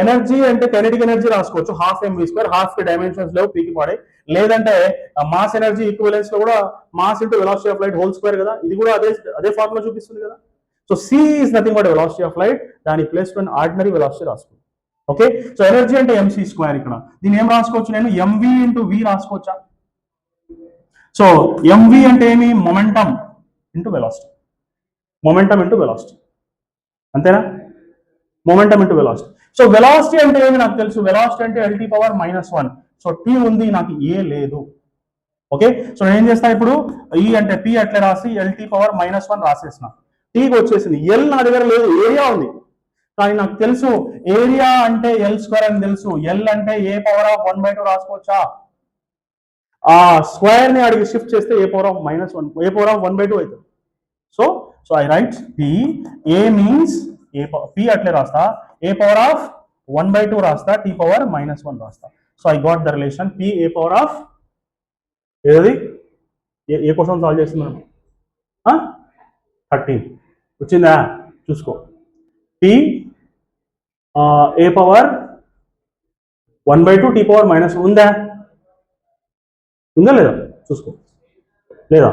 S1: energy అంటే కైనెటిక్ ఎనర్జీ రాసుకోవచ్చు, హాఫ్ ఎంవి స్క్వేర్. హాఫ్ కి డైమెన్షన్స్ లేవు, పీకి పడే. లేదంటే మాస్ ఎనర్జీ ఈక్వివలెన్స్ లో కూడా mass into velocity of light whole square కదా, ఇది కూడా అదే ఫార్ములా చూపిస్తుంది కదా. So C is nothing but velocity of light, దాని ప్లేస్ లో ఆర్డినరీ వెలాసిటీ రాసుకోవచ్చు. ఓకే, సో ఎనర్జీ అంటే ఎంసీ స్క్వేర్. ఇక్కడ దీన్ని ఏం రాసుకోవచ్చు నేను? ఎంవి ఇంటూ వి రాసుకోవచ్చా? సో ఎంవి అంటే ఏమి? Momentum into velocity. Momentum into velocity, అంతేనా? Momentum into velocity. So velocity అంటే ఏమి నాకు తెలుసు. వెలాసిటీ అంటే ఎల్టీ పవర్ -1. సో టీ ఉంది, నాకు ఏ లేదు. ఓకే, సో నేను ఏం చేస్తా ఇప్పుడు? ఈ అంటే పి అట్లే రాసి ఎల్టీ పవర్ -1 రాసేసిన. టీకి వచ్చేసింది. ఎల్ నా దగ్గర లేదు, ఏరియా ఉంది. కానీ నాకు తెలుసు ఏరియా అంటే ఎల్ స్క్వేర్ అని తెలుసు. ఎల్ అంటే ఏ పవర్ ఆఫ్ 1/2 రాసుకోవచ్చా? ఆ స్క్వేర్ ని అడిగి షిఫ్ట్ చేస్తే A power of -1, A power of 1/2 అవుతుంది. So I write P. A means P అట్లే రాస్తా, ఏ పవర్ ఆఫ్ 1/2 రాస్తా, టీ పవర్ -1 రాస్తా. So I got the relation P A power of ఏది? ఏ క్వశ్చన్ సాల్వ్ చేస్తున్నాను? 13 వచ్చిందా? చూసుకో. P A power 1/2 T power -1 ఉందా లేదా? చూసుకో. లేదా?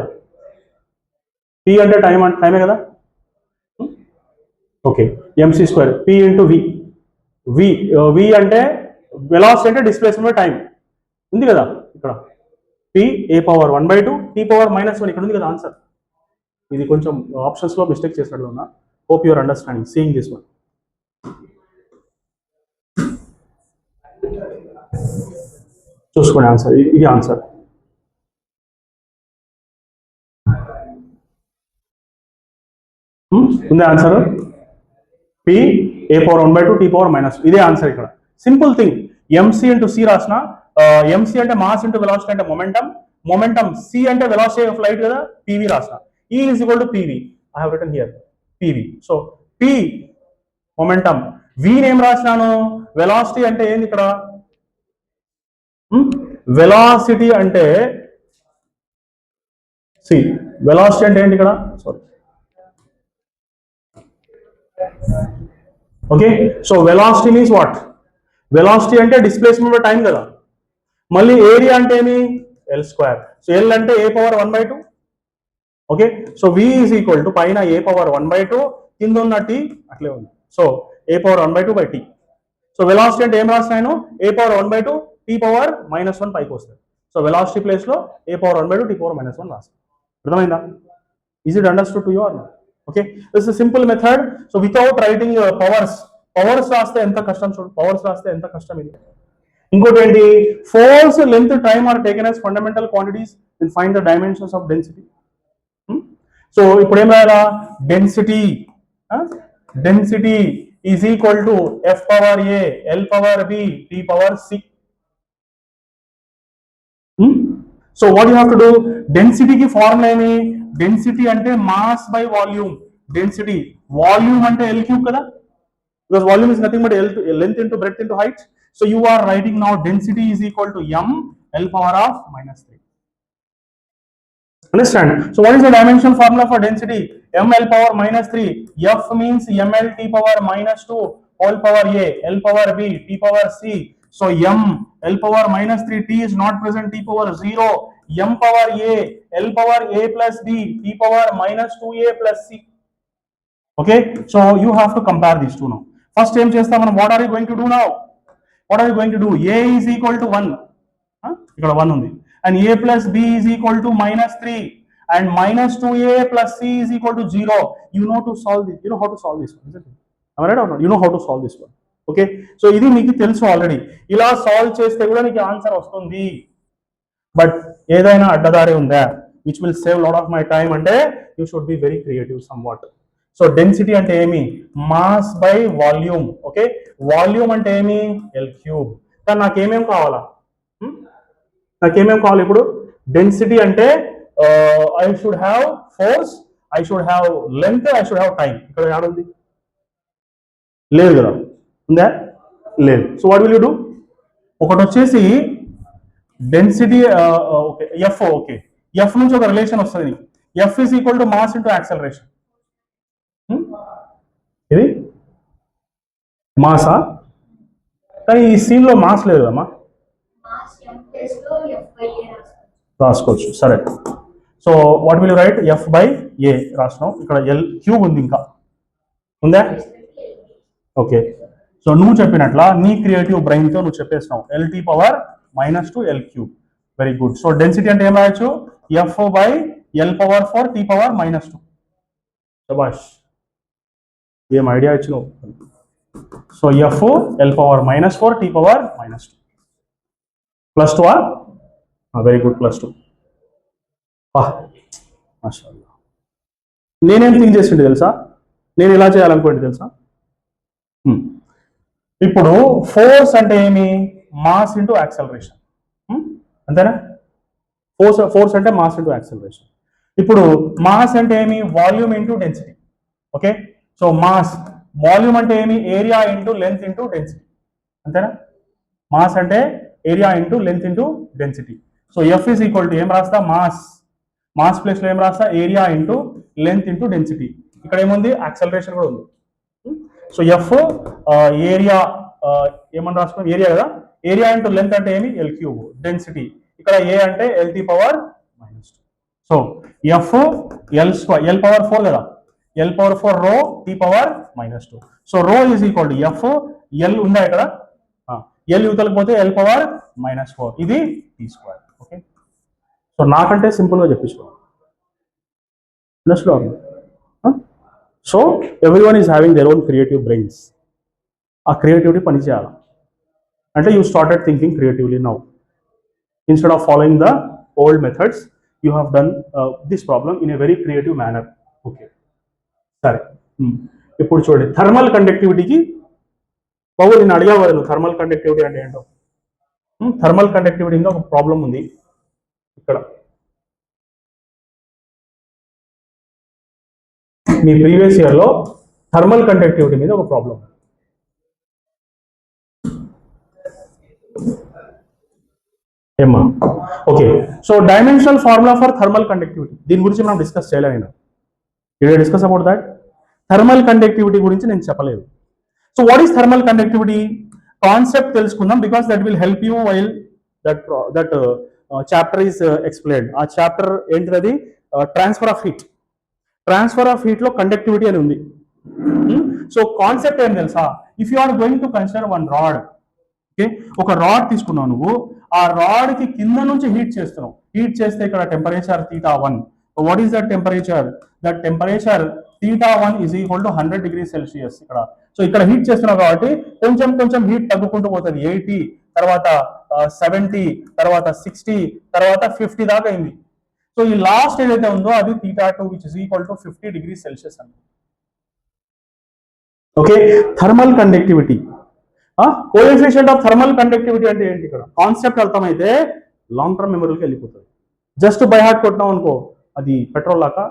S1: పి అంటే టైమే కదా. Okay, MC square P into V. V అంటే వెలాసిటీ అంటే డిస్ప్లేస్మెంట్ టైం ఉంది కదా ఇక్కడ. P A power 1/2 T power -1 ఇక్కడ ఉంది కదా ఆన్సర్. ఇది కొంచెం ఆప్షన్స్ లో మిస్టేక్ చేసినట్లు ఉన్నా. Hope your understanding seeing this one. చూసుకోండి ఆన్సర్, ఇది ఆన్సర్. ఉంది answer. P A power 1/2 T power -1, ఇదే ఆన్సర్ ఇక్కడ. Simple thing. MC into C రాసిన. ఎంసీ అంటే మాస్ ఇంటూ వెలాసిటీ అంటే మొమెంటం. సి అంటే వెలాసిటీ ఆఫ్ లైట్ కదా, పివి రాసిన. E is equal to PV. I have written here PV. So P momentum. V name రాసినాను. Velocity అంటే ఏంది ఇక్కడ? వెలాసిటీ అంటే సి. వెలాసిటీ అంటే ఏంటి ఇక్కడ? Sorry. Okay, so velocity means what? Velocity అంటే డిస్ప్లేస్మెంట్ టైం కదా. మళ్ళీ ఏరియా అంటే ఏమి? L square. సో ఎల్ అంటే A power 1/2 okay, so v is equal to పైన a పవర్ 1/2 కింద ఉన్న t అట్లే ఉంది. So a power 1/2 by t. So velocity అంటే ఏం రాస్తాను, a పవర్ 1/2 t పవర్ -1 పైకి వస్తుంది. సో వెలాసిటీ ప్లేస్ లో a పవర్ 1/2 t పవర్ -1 రాస్తాను. అర్థమైందా? Is it understood to you or not? Okay, this is simple method. So without writing powers రాస్తే ఎంత కష్టం చూడు, పవర్స్ రాస్తే ఎంత కష్టం ఇది. ఇంకోటి ఏంటి, force, length, time are taken as fundamental quantities and find the dimensions of density. So ఇప్పుడు ఏం రాయాలా, density is equal to F power a, L power b, T power c. So what you have to do, డెన్సిటీకి formula ఏమి, density అంటే mass by volume. Density volume అంటే L cube కదా, because volume is nothing but length into breadth into height. So you are writing now density is equal to m L power of -3. Understand? So what is the dimensional formula for density? M L power -3. F means ml t power -2 whole power a, L power b, t power c. So m L power -3, t is not present, t power 0, m power a, L power a plus b, t power -2a plus c. Okay, so you have to compare these two now. First ఏం చేస్తాం మనం, what are you going to do now? What are you going to do? A is equal to 1, ఇక్కడ 1 ఉంది, and a plus b is equal to -3 and -2a plus c is equal to 0. You know to solve this, you know how to solve this one, isn't it? Am I right or not? You know how to solve this one. Okay, so ఇది మీకు తెలుసు already, ఇలా solve చేస్తే కూడా మీకు answer వస్తుంది. But ఏదైనా అడ్డదారి ఉందా, which will save lot of my time, అంటే you should be very creative somewhat. So density అంటే ఏమి, mass by volume. Okay, volume అంటే ఏమి, ఎల్ క్యూబ్. కానీ నాకేమేం కావాలా, నాకేమేం కావాలి ఇప్పుడు, డెన్సిటీ అంటే I should have force, I should have length, I should have time. ఇక్కడ ఏడుంది, లేదు కదా, ఉందా, లేదు. So what will you do, ఒకటి వచ్చేసి density, okay F, okay F నుంచి ఒక రిలేషన్ వస్తుంది, F is equal to mass into acceleration. ఇది మాసా, కానీ ఈ సీన్ లో మాస్ లేదు అమ్మా, రాసుకోవచ్చు. సరే, so what will you write, F by a రాసినాం, ఇక్కడ ఎల్ క్యూబ్ ఉంది, ఇంకా ఉందా, ఓకే. సో నువ్వు చెప్పినట్లా నీ క్రియేటివ్ బ్రెయిన్ తో నువ్వు చెప్పేసినావు, LT power -2 L cube. Very good. So density అంటే ఏం రాయొచ్చు, F by L power 4 T power -2. శభాష్, ఏం ఐడియా ఇచ్చినావు. So F L power -4 T power -2 +2, very good, +2. మాషాఅల్లాహ్. నేనేం థింక్ చేసింది తెలుసా, నేను ఇలా చేయాలనుకోండి తెలుసా, ఇప్పుడు ఫోర్స్ అంటే ఏమి, మాస్ ఇంటూ యాక్సలరేషన్, అంతేనా, ఫోర్స్ అంటే మాస్ ఇంటూ యాక్సలరేషన్. ఇప్పుడు మాస్ అంటే ఏమి, volume into density. Okay, so mass, volume అంటే ఏమి, area into length into density, అంతేనా. మాస్ అంటే area into length into density. So F is equal to ఏం రాస్తా, మాస్ ప్లేస్ లో ఏం రాస్తా, area into length into density. ఇక్కడ ఏముంది, యాక్సలరేషన్ కూడా ఉంది. సో ఎఫ్ ఏరియా, ఏమని రాసుకో, ఏరియా కదా, ఏరియా ఇంటూ లెంత్ అంటే ఏమి, ఎల్ క్యూబ్. డెన్సిటీ ఇక్కడ ఏ అంటే LT power -2. So F L power 4 కదా, L power 4 rho T power -2. So rho is equal to F, L ఉందా ఇక్కడ, ఎల్ యువతలకు పోతే ఎల్ పవర్ -4, ఇది టీ స్క్వేర్. ఓకే, సో నాకంటే సింపుల్ గా చెప్పించుకో. So everyone is having their own creative brains. ఆ క్రియేటివిటీ పని చేయాలి అంటే you started thinking creatively now. Instead of following the old methods, you have done this problem in a very creative manner. Okay, సరే. ఇప్పుడు చూడండి, thermal కండక్టివిటీకి బాబు నేను అడిగావు కదా, థర్మల్ కండక్టివిటీ అంటే ఏంటో. థర్మల్ కండక్టివిటీ ఇంకా ఒక ప్రాబ్లం ఉంది ఇక్కడ. మీ ప్రీవియస్ ఇయర్ లో థర్మల్ కండక్టివిటీ మీద ఒక ప్రాబ్లం. ఏమ్మా, okay. So dimensional formula for thermal conductivity, దీని గురించి మనం డిస్కస్ చేయలేదు. Discuss about that. Thermal conductivity గురించి నేను చెప్పలేదు. So what is thermal conductivity concept తెలుసుకుందాం, because that will help you while that chapter is explained. ఆ చాప్టర్ ఏంటిది, transfer of heat. Transfer of heat లో కండక్టివిటీ అని ఉంది. సో కాన్సెప్ట్ ఏం తెలుసా, if you are going to consider one rod, okay, ఒక rod తీసుకున్నావు నువ్వు, ఆ రాడ్ కి కింద నుంచి హీట్ చేస్తున్నావు. హీట్ చేస్తే ఇక్కడ temperature θ1. What is that temperature? That temperature θ1 is equal to 100 degrees Celsius ఇక్కడ. సో ఇక్కడ హీట్ చేస్తున్నావు కాబట్టి కొంచెం కొంచెం హీట్ తగ్గుకుంటూ పోతుంది. 80, తర్వాత 70, తర్వాత 60, తర్వాత 50 దాకా అయింది. సో ఈ లాస్ట్ ఏదైతే ఉందో అది θ2 which is equal to 50 degrees Celsius అండి. Okay, thermal conductivity, coefficient of thermal conductivity అంటే ఏంటి? ఇక్కడ కాన్సెప్ట్ అర్థమైతే లాంగ్ టర్మ్ మెమరీకి వెళ్ళిపోతుంది. జస్ట్ బై హార్ట్ కొట్టినాం అనుకో అది పెట్రోల్ లాగా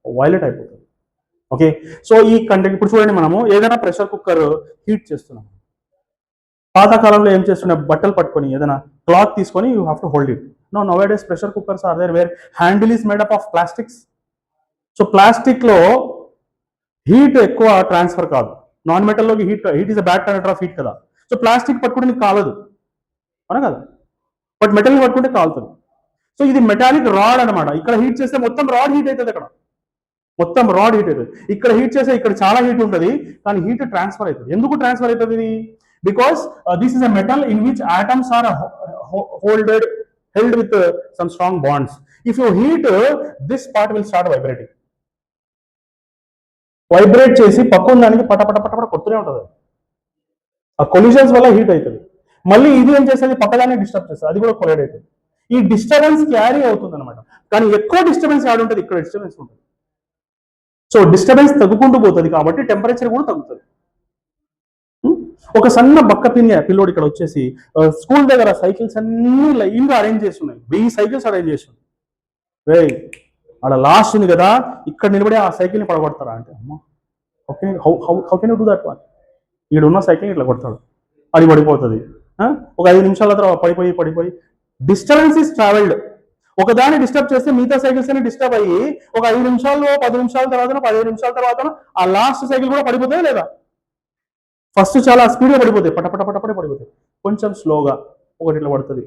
S1: వైలెట్ అయిపోతుంది. ఓకే, సో ఈ ఇప్పుడు చూడండి, మనము ఏదైనా ప్రెషర్ కుక్కర్ హీట్ చేస్తున్నాం. పాతకాలంలో ఏం చేస్తున్నా, బట్టలు పట్టుకొని ఏదైనా క్లాత్ తీసుకొని you have to hold it. Nowadays pressure cookers are there where handle is made up of plastics. So plastic లో హీట్ ఎక్కువ ట్రాన్స్ఫర్ కాదు. నాన్ మెటల్లోకి heat is a bad conductor of heat కదా. So plastic పట్టుకుంటే నీకు కాలదు, అవునా కదా, but metal పట్టుకుంటే కాలుతుంది. సో ఇది మెటాలిక్ రాడ్ అనమాట. ఇక్కడ హీట్ చేస్తే మొత్తం రాడ్ హీట్ అవుతుంది. అక్కడ మొత్తం రాడ్ హీట్ అవుతుంది. ఇక్కడ హీట్ చేస్తే ఇక్కడ చాలా హీట్ ఉంటుంది, కానీ హీట్ ట్రాన్స్ఫర్ అవుతుంది. ఎందుకు ట్రాన్స్ఫర్ అవుతుంది ఇది? Because this is a metal in which atoms are held with some strong bonds. If you heat, this part will start vibrating. Vibrate చేసి పక్కన దానికి పటపట పటపట కొడుతూనే ఉంటుంది. ఆ కొలిజన్స్ వల్ల హీట్ అవుతుంది. మళ్ళీ ఇది ఏం చేస్తుంది, పక్కదాన్ని డిస్టర్బ్ చేస్తుంది, అది కూడా కొలైడ్ అవుతుంది. ఈ డిస్టర్బెన్స్ క్యారీ అవుతుంది అనమాట. కానీ ఎక్కువ డిస్టర్బెన్స్ యాడ్ ఉంటుంది, ఇక్కడ డిస్టర్బెన్స్ ఉంటుంది. సో డిస్టర్బెన్స్ తగ్గుకుంటూ పోతుంది కాబట్టి టెంపరేచర్ కూడా తగ్గుతుంది. ఒక సన్న బక్క పిల్లోడు ఇక్కడ వచ్చేసి స్కూల్ దగ్గర సైకిల్స్ అన్ని లైన్గా అరేంజ్ చేస్తున్నాయి. 1000 సైకిల్స్ అరేంజ్ చేస్తున్నాయి. రే అక్కడ లాస్ట్ ఉంది కదా, ఇక్కడ నిలబడి ఆ సైకిల్ని పడగొడతారా అంటే, అమ్మా okay, how can you do that one? ఇక్కడ ఉన్న సైకిల్ ఇట్లా కొడతాడు, అది పడిపోతుంది. ఒక 5 నిమిషాల తర్వాత పడిపోయి డిస్టర్బెన్స్ ఇస్ ట్రావెల్డ్. ఒకదాన్ని డిస్టర్బ్ చేస్తే మిగతా సైకిల్స్ అన్ని డిస్టర్బ్ అయ్యి ఒక 5 నిమిషాల్లో 10 నిమిషాల తర్వాత 15 నిమిషాల తర్వాత ఆ లాస్ట్ సైకిల్ కూడా పడిపోతాయి లేదా? ఫస్ట్ చాలా స్పీడ్గా పడిపోతాయి, పటపట పడిపోతాయి. కొంచెం స్లోగా ఒకటి ఇట్లా పడుతుంది,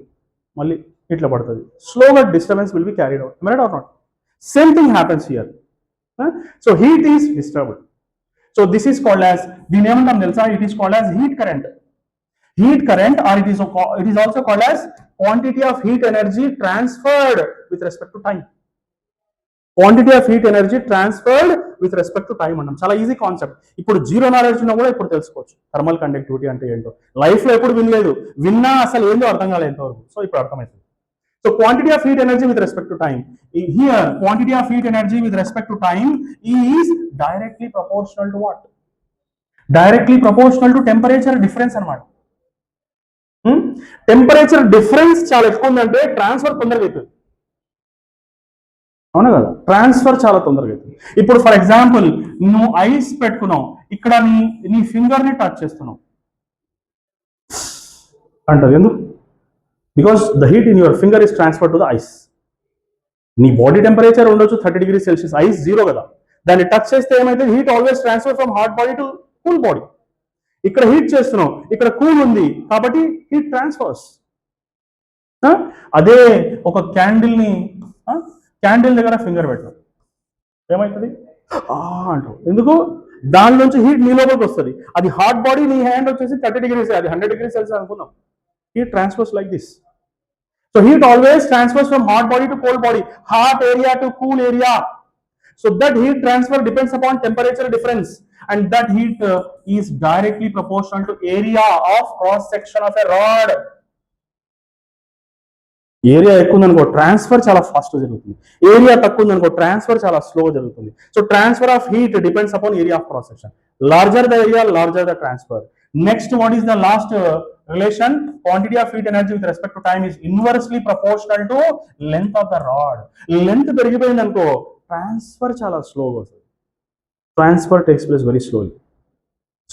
S1: మళ్ళీ ఇట్లా పడుతుంది. స్లోగా disturbance will be carried out. Right are not? Same thing happens here. So heat is disturbed. So this is called as, దీని ఏమంటాం తెలుసా? It is called as heat current. Heat current, or it is also called as quantity of heat energy transferred with respect to time. Quantity of heat energy transferred with respect to time అన్నాం. చాలా easy concept. ఇప్పుడు zero knowledge ఉన్నా కూడా ఇప్పుడు తెలుసుకోవచ్చు thermal conductivity అంటే ఏంటో. Life లో ఎప్పుడు వినలేదు, విన్నా అసలు ఏందో అర్థం కాలేదు ఎంతవరకు. సో ఇప్పుడు అర్థమవుతుంది. So quantity of heat energy with respect to time. Here quantity of heat energy with respect to time is directly proportional to what? Directly proportional to temperature difference అన్నమాట. టెంపరేచర్ డిఫరెన్స్ చాలా ఎక్కువ ఉందంటే transfer తొందరగా అవుతుంది, అవునా కదా? Transfer చాలా తొందరగా అవుతుంది. ఇప్పుడు ఫర్ ఎగ్జాంపుల్ నువ్వు ఐస్ పెట్టుకున్నావు, ఇక్కడ నీ ఫింగర్ ని టచ్ చేస్తున్నావు అంటది. ఎందుకు? Because the heat in your finger is transfer to the ice. నీ బాడీ టెంపరేచర్ ఉండొచ్చు 30 degrees Celsius, ఐస్ 0 కదా. దాన్ని టచ్ చేస్తే ఏమైతే heat always transfer from hot body to cool body. ఇక్కడ హీట్ చేస్తున్నావు, ఇక్కడ కూల్ ఉంది కాబట్టి హీట్ ట్రాన్స్ఫర్స్. అదే ఒక క్యాండిల్ దగ్గర ఫింగర్ పెట్టావు, ఏమవుతుంది? అంటావు. ఎందుకు? దాని నుంచి హీట్ నీ లోపలికి వస్తుంది. అది హాట్ బాడీ, నీ హ్యాండ్ వచ్చేసి 30 degrees, అది 100 degrees Celsius అనుకున్నాం. Heat transfers like this. So heat always transfers from hot body to cold body, hot area to cool area. So that heat transfer depends upon temperature difference, and that heat is directly proportional to area of cross section of a rod. Area ఎక్కువ ఉందనుకో transfer చాలా fast జరుగుతుంది, area తక్కువ ఉందనుకో transfer చాలా slow జరుగుతుంది. So transfer of heat depends upon area of cross section. Larger the area, larger the transfer. Next, what is the last relation? Quantity of heat energy with respect to time is inversely proportional to length of the rod. Length పెరిగిపోయింది అనుకో transfer చాలా స్లోగా వస్తుంది. Transfer takes place very slowly.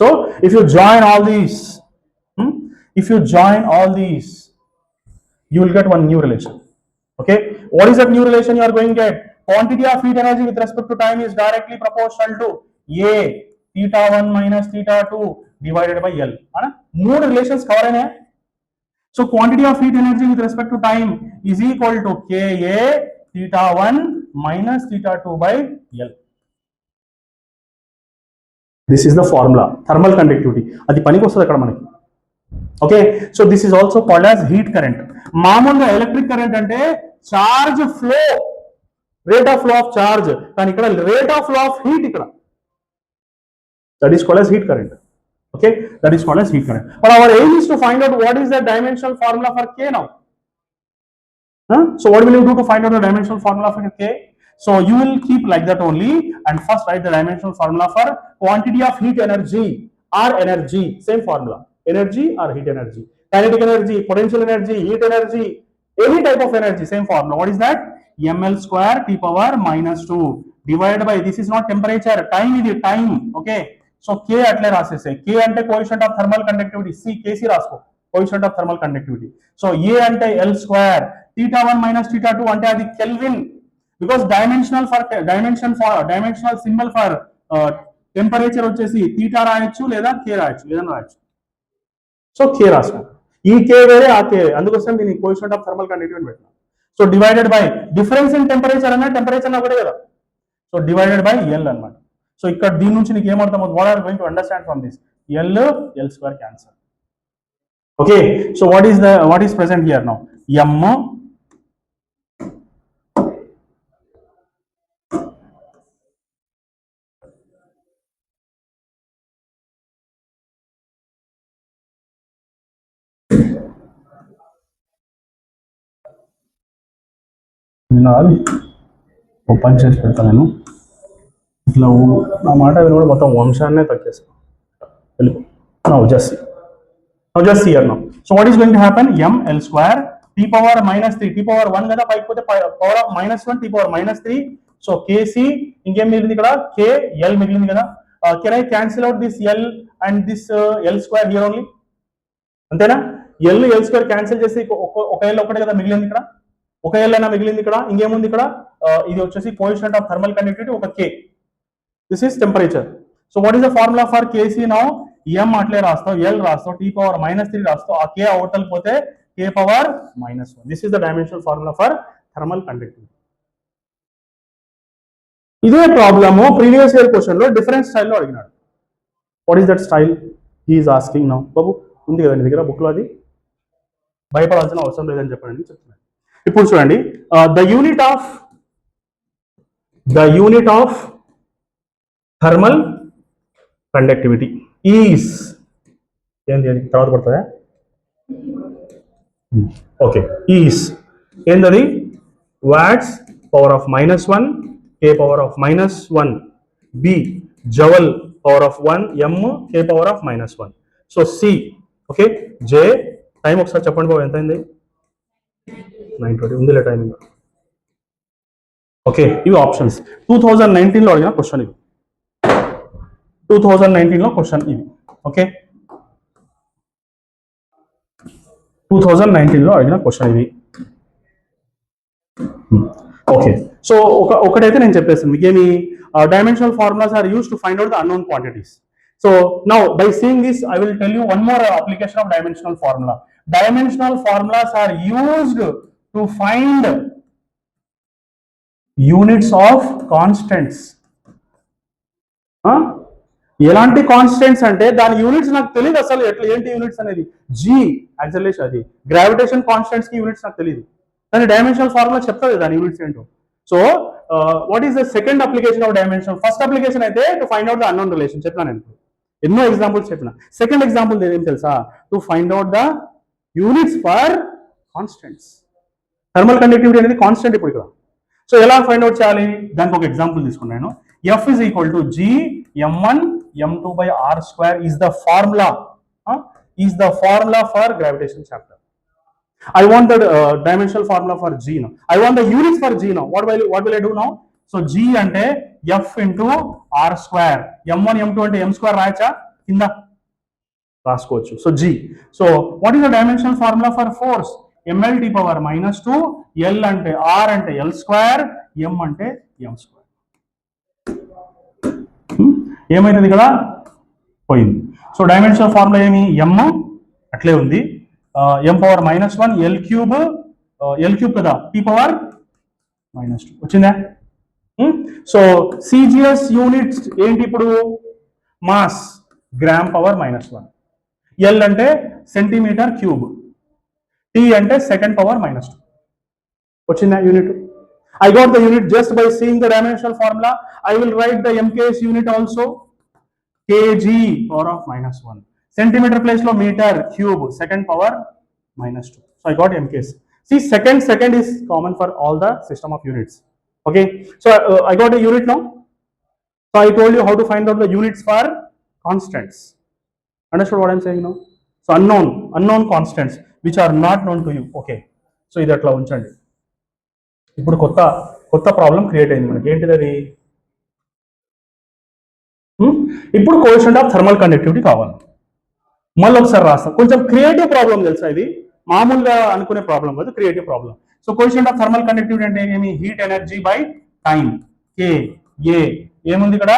S1: So if you join all these, you will get one new relation. Okay, what is that new relation you are going to get? Quantity of heat energy with respect to time is directly proportional to A θ1 minus θ2 divided by L. ana మూడు relations cover అయినాయి. So quantity of heat energy with respect to time is equal to Ka θ1 minus theta 2 by L. This is the formula, thermal conductivity. అది పనికి వస్తుంది అక్కడ మనకి. Okay, so this is also called as heat current. మామూలుగా electric current అంటే charge flow, rate of flow of charge, కానీ ఇక్కడ rate of flow of heat ఇక్కడ. That is called as heat current. Okay, that is called as heat current. But our aim is to find out what is the dimensional formula for K now. So what will you do to find out the dimensional formula for K? So you will keep like that only, and first write the dimensional formula for quantity of heat energy or energy. Same formula, energy or heat energy, kinetic energy, potential energy, heat energy, any type of energy, same formula. What is that? ml square t power minus 2 divided by, this is not temperature, time is the time. Okay, so K అట్లే రాసేసే. K అంటే coefficient of thermal conductivity, C KC రాసుకో, coefficient of thermal conductivity. So A అంటే L square, theta 1 minus theta 2 అంటే అది kelvin, because dimensional symbol for temperature వచ్చేసి theta రాయొచ్చు లేదా K రాయొచ్చు, ఏదైనా రాయొచ్చు. సో K రాసుకో, ఈ K వేరే ఆ K వేరే, అందుకోసం దీన్ని కోఎఫిషియంట్ ఆఫ్ థర్మల్ కండక్టివిటీ పెట్టినా. So divided by difference in temperature అన్న టెంపరేచర్ ఒకటే కదా, సో డివైడెడ్ బై L అన్నమాట. సో ఇక్కడ దీని నుంచి నీకు ఏమర్థమవుతుంది, what are going to understand from this, L square cancer. Okay, so what is present here now, M open చేసి పెడతా నేను, ఇట్లా నా మాట విని కూడా మొత్తం వంశాన్నే తగ్గేస్తాను. వెళ్ళిపో. Now just see here now. So what is going to happen, ml square t power minus 3, t power 1 కదా పైకి పోతే power of minus 1, t power minus 3. So kc ఇంకేం మిగిలింది ఇక్కడ, k l మిగిలింది కదా. Can I cancel out this l and this l square here only? అంతేనా, l square cancel చేసి ఒక l ఒకటే కదా మిగిలింది ఇక్కడ, ఒక l అయినా మిగిలింది ఇక్కడ. ఇంకేముంది ఇక్కడ, ఇది వచ్చేసి కోఎఫిషియంట్ ఆఫ్ థర్మల్ కండక్టివిటీ ఒక k. This is temperature. So what is the formula for kc now, m అట్లే రాస్తావు, l రాస్తావు, t పవర్ మైనస్ 3 రాస్తావు, ఆ k అవతల పోతే k power minus 1. This is the dimensional formula for thermal conductivity. ఇదే problem previous year question లో different స్టైల్లో అడిగినాడు. What is that style he is asking now. బాబు ఉంది కదా మీ దగ్గర బుక్ లో, అది భయపడాల్సిన అవసరం లేదని చెప్పండి చెప్తున్నాను. ఇప్పుడు చూడండి, the unit of thermal conductivity is ఏంది, తర్వాత పడుతుందా, ఓకే, ఈస్ ఏంటది, watts power of -1, k power of -1, b జవల్ power of 1, m k power of -1. So c, okay, j time ఒకసారి చెప్పండి బాబు, ఎంత అయింది, 9:20 ఉందిలే టైం. ఓకే, ఇవి ఆప్షన్స్ 2019లో అడిగిన క్వశ్చన్ ఇవి, 2019లో క్వశ్చన్ ఇవి. ఓకే, 2019లో అడిగిన క్వశ్చన్ ఇది. ఓకే, సో ఒకటైతే నేను చెప్పేస్తాను మీకేమి, dimensional formulas are used to find out the unknown quantities. So now by seeing this, I will tell you one more application of dimensional formula. Dimensional formulas are used to find units of constants. ఎలాంటి constants అంటే దాని units నాకు తెలియదు అసలు, ఎట్లా ఏంటి units అనేది, g acceleration, అది గ్రావిటేషన్ కాన్స్టెంట్స్ కి యూనిట్స్ నాకు తెలియదు, కానీ డైమెన్షనల్ ఫార్ములా చెప్తుంది దాని యూనిట్స్ ఏంటో. So what is the second application of dimension? First application అయితే to find out the unknown relation చెప్పినా నేను, ఎన్నో ఎగ్జాంపుల్స్ చెప్పిన. సెకండ్ ఎగ్జాంపుల్ ఏం తెలుసా, to find out the units for constants. Thermal conductivity అనేది కాన్స్టెంట్ ఇప్పుడు ఇక్కడ. సో ఎలా ఫైండ్ అవుట్ చేయాలి, దానికి ఒక ఎగ్జాంపుల్ తీసుకున్నాను. F is equal to G m1 m2 by r square is the formula for gravitation chapter. I want the dimensional formula for G now. I want the units for G now. What will I do now? So G అంటే F into r square, m1 m2 అంటే m square రాయచ్చా, కింద రాసుకోవచ్చు. So G. So what is the dimensional formula for force? ml t power -2, L అంటే r అంటే L square, m అంటే m square. ఏమైతుంది ఇక్కడ పోయింది. సో డైమెన్షనల్ ఫార్ములా ఏమి, m అట్లే ఉంది, m పవర్ -1 L క్యూబ్ కదా, t పవర్ -2 వచ్చిందా. సో సిజిఎస్ యూనిట్స్ ఏంటి ఇప్పుడు? మాస్ గ్రామ్ పవర్ -1, ఎల్ అంటే సెంటీమీటర్ క్యూబ్, టీ అంటే సెకండ్ పవర్ -2. వచ్చిందా unit? I got the unit just by seeing the dimensional formula. I will write the MKS unit also. kg power of -1. Centimeter place lo meter cube second power -2. So I got MKS. See, second is common for all the system of units. Okay. So I got a unit now. So I told you how to find out the units for constants. Understood what I am saying now? So unknown constants which are not known to you. Okay. So ఇది అట్లా ఉంచండి. ఇప్పుడు కొత్త problem create అయింది మనకి. ఏంటిది అది? ఇప్పుడు కోఎఫిషియంట్ ఆఫ్ థర్మల్ కండక్టివిటీ కావాలి. మళ్ళీ ఒకసారి రాస్తాం. కొంచెం క్రియేటివ్ ప్రాబ్లం తెలుసా ఇది? మామూలుగా అనుకునే ప్రాబ్లం కాదు, creative problem. So coefficient of thermal conductivity అంటే ఏమి? Heat energy by time. K A ఏముంది ఇక్కడ?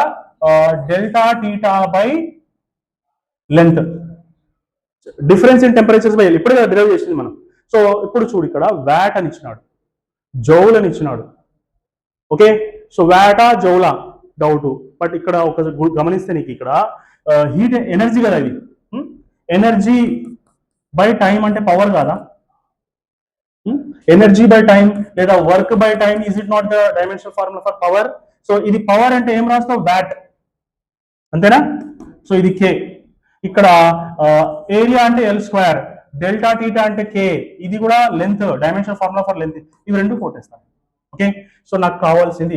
S1: Delta theta by length. Difference in temperatures by L. ఇప్పుడే డ్రైవ్ చేసింది మనం. సో ఇప్పుడు చూడు, ఇక్కడ వ్యాట్ అని ఇచ్చినాడు, జౌల్ అని ఇచ్చినాడు. ఓకే. సో వ్యాటా జౌలా డౌట్. బట్ ఇక్కడ ఒక గమనిస్తే నీకు ఇక్కడ హీట్ ఎనర్జీ కదా ఇది. ఎనర్జీ బై టైం అంటే పవర్ కాదా? ఎనర్జీ బై టైం లేదా work by time, is it not the dimensional formula for power? So ఇది పవర్ అంటే ఏం రాస్తావు? వ్యాట్, అంతేనా? సో ఇది కే. ఇక్కడ ఏరియా అంటే ఎల్ స్క్వేర్, డెల్టా టీటా అంటే కే, ఇది కూడా length, dimensional formula for length. ఇవి రెండు కొట్టేస్తాను. ఓకే. సో నాకు కావాల్సింది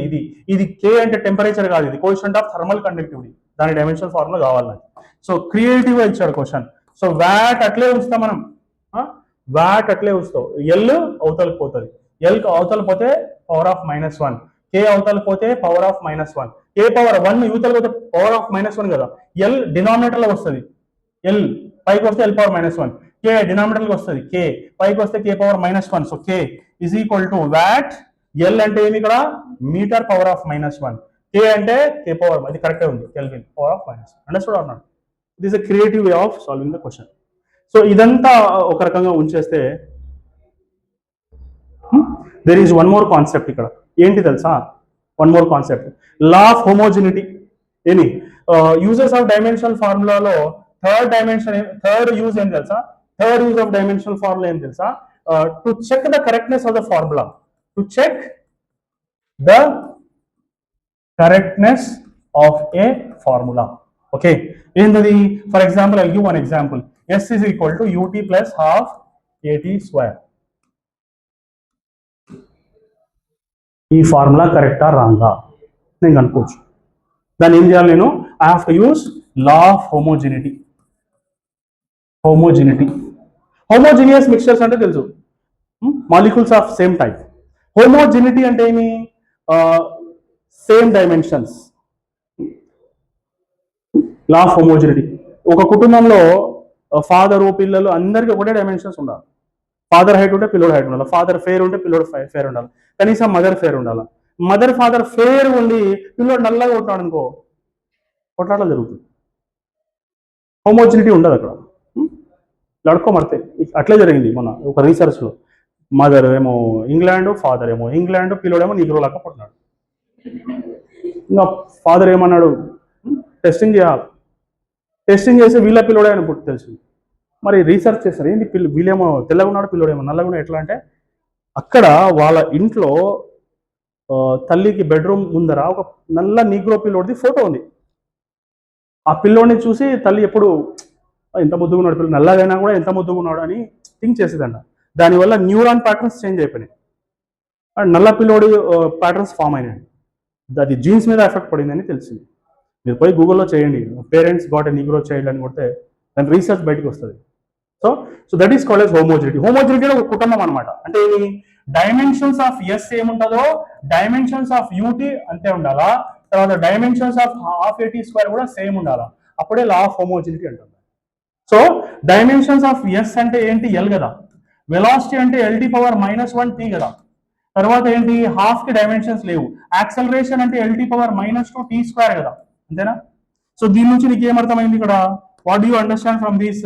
S1: ఇది కే అంటే టెంపరేచర్ కాదు, ఇది కోఎఫిషియంట్ ఆఫ్ థర్మల్ కండక్టివిటీ, దాని డైమెన్షనల్ ఫార్ములా కావాలి నాకు. సో క్రియేటివ్ గా ఇచ్చాడు క్వశ్చన్. సో వ్యాట్ అట్లే ఉంచుతాం మనం, వ్యాట్ అట్లే ఉంచుతావు. ఎల్ అవతలకి పోతుంది, ఎల్ అవతల పోతే పవర్ ఆఫ్ -1, కే అవతల పోతే పవర్ ఆఫ్ -1, కే పవర్ 1 యువతల పోతే పవర్ ఆఫ్ -1 కదా. ఎల్ డినామినేటర్ లో వస్తుంది, ఎల్ పైకి వస్తే ఎల్ పవర్ -1, కే డినామినేటర్ లో వస్తుంది, కే పైకి వస్తే K power -1. So K is equal to watt. L అంటే ఏమి ఇక్కడ? మీటర్ పవర్ ఆఫ్ -1, కే అంటే కే పవర్, అది కరెక్టే ఉంది, kelvin power of -1. Understood or not? It is a creative way of solving the question. So ఇదంతా ఒక రకంగా ఉంచేస్తే there is one more concept ఇక్కడ. ఏంటి తెలుసా? One more concept, law of homogeneity. ఏమి యూజెస్ ఆఫ్ డైమెన్షనల్ ఫార్ములాలో థర్డ్ యూజ్ ఏం తెలుసా? Third use of dimensional formula ఏం తెలుసా? To check the correctness of the formula. To check the correctness of a formula. Okay. For example, I'll give one example. S is equal to ut plus half at square. ఈ formula కరెక్టా రాంగా నేను అనుకోవచ్చు. దాన్ని ఏం చేయాలి నేను? I have to use law of homogeneity. Homogeneous mixtures అంటే తెలుసు, molecules of same type. Homogeneity అంటే ఏమి? Same dimensions. Law of homogeneity. ఒక కుటుంబంలో ఫాదరు పిల్లలు అందరికీ ఒకటే డైమెన్షన్స్ ఉండాలి. ఫాదర్ హైట్ ఉంటే పిల్లోడు హైట్ ఉండాలి, ఫాదర్ ఫేర్ ఉంటే పిల్లోడు ఫేర్ ఉండాలి, కనీసం మదర్ ఫేర్ ఉండాలి. మదర్ ఫాదర్ ఫేర్ ఉండి పిల్లోడు నల్లగా కొట్టాడు అనుకో, కొట్లాటలు జరుగుతుంది. హోమోజినిటీ ఉండదు అక్కడ. లడుకో మడితే అట్లే జరిగింది మన ఒక రీసెర్చ్లో. మదర్ ఏమో ఇంగ్లాండ్, ఫాదర్ ఏమో ఇంగ్లాండ్, పిల్లోడేమో నీగ్రో లాగా పుట్టినాడు. ఇంకా ఫాదర్ ఏమన్నాడు? టెస్టింగ్ చేయాలి. టెస్టింగ్ చేసి వీళ్ళ పిల్లోడే అని తెలిసింది. మరి రీసెర్చ్ చేస్తారు, ఏంటి వీళ్ళేమో తెల్లగా ఉన్నాడు, పిల్లోడేమో నల్లగా ఉన్నాడు. ఎట్లా అంటే అక్కడ వాళ్ళ ఇంట్లో తల్లికి బెడ్రూమ్ ముందర ఒక నల్ల నీగ్రో పిల్లోడిది ఫోటో ఉంది. ఆ పిల్లోడిని చూసి తల్లి ఎప్పుడు ఎంత ముద్దుగా ఉన్నాడు, పిల్లలు నల్లగైనా కూడా ఎంత ముద్దుగా ఉన్నాడు అని థింక్ చేసేదంట. దానివల్ల న్యూరాన్ ప్యాటర్న్స్ చేంజ్ అయిపోయినాయి, నల్ల పిల్లోడి ప్యాటర్న్స్ ఫామ్ అయినాయి. అది జీన్స్ మీద ఎఫెక్ట్ పడిందని తెలిసింది. మీరు పోయి గూగుల్లో చేయండి, parents got a negro child అని కొడితే దాని రీసెర్చ్ బయటకు వస్తుంది. So that is called S homogeneity. Homogeneity ఒక కుటుంబం అనమాట. అంటే డైమెన్షన్స్ ఆఫ్ ఎస్ ఏముంటుందో డైమెన్షన్స్ ఆఫ్ యూటీ అంతే ఉండాలా, తర్వాత dimensions of half AT square కూడా సేమ్ ఉండాలా, అప్పుడే లా ఆఫ్ హోమోజినిటీ అంటుంది. సో డైమెన్షన్స్ ఆఫ్ ఎస్ అంటే ఏంటి? ఎల్ కదా. వెలాసిటీ అంటే ఎల్టీ పవర్ -1 టీ కదా. తర్వాత ఏంటి? హాఫ్ కి డైమెన్షన్స్ లేవు. యాక్సలరేషన్ అంటే ఎల్టీ పవర్ -2 టీ స్క్వేర్ కదా, అంతేనా? సో దీని నుంచి నీకు ఏమర్థమైంది ఇక్కడ? What do you understand from this?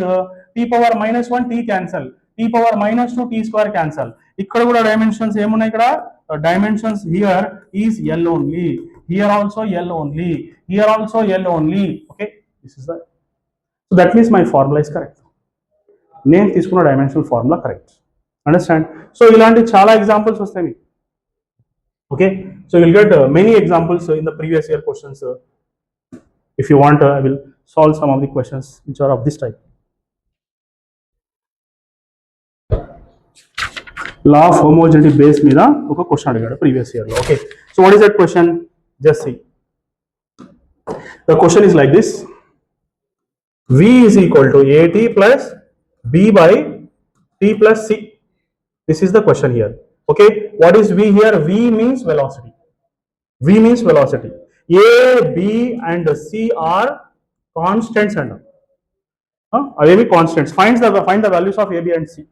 S1: T power -1 T cancel, T power -2 T square cancel. ఇక్కడ కూడా డైమెన్షన్స్ ఏమున్నాయి? ఇక్కడ dimensions here is L only. Here also L only. Here also L only. Okay, this is the. So that means my formula is correct. నేను తీసుకున్న dimensional formula correct. Understand? So ఇలాంటి చాలా examples వస్తాయి మీకు. Okay, so will get many examples in the previous year questions. If you want I will solve some of the questions which are of this type. Law of homogeneity base మీద ఒక question అడిగాడు previous year లో. Okay, so what is that question? Just see. The question is like this: V is equal to AT plus B by T plus C. This is the question here. Okay, what is V here? V means velocity. V means velocity. A, B and C are constants and అవేవి constants. Find the values of A, B and C.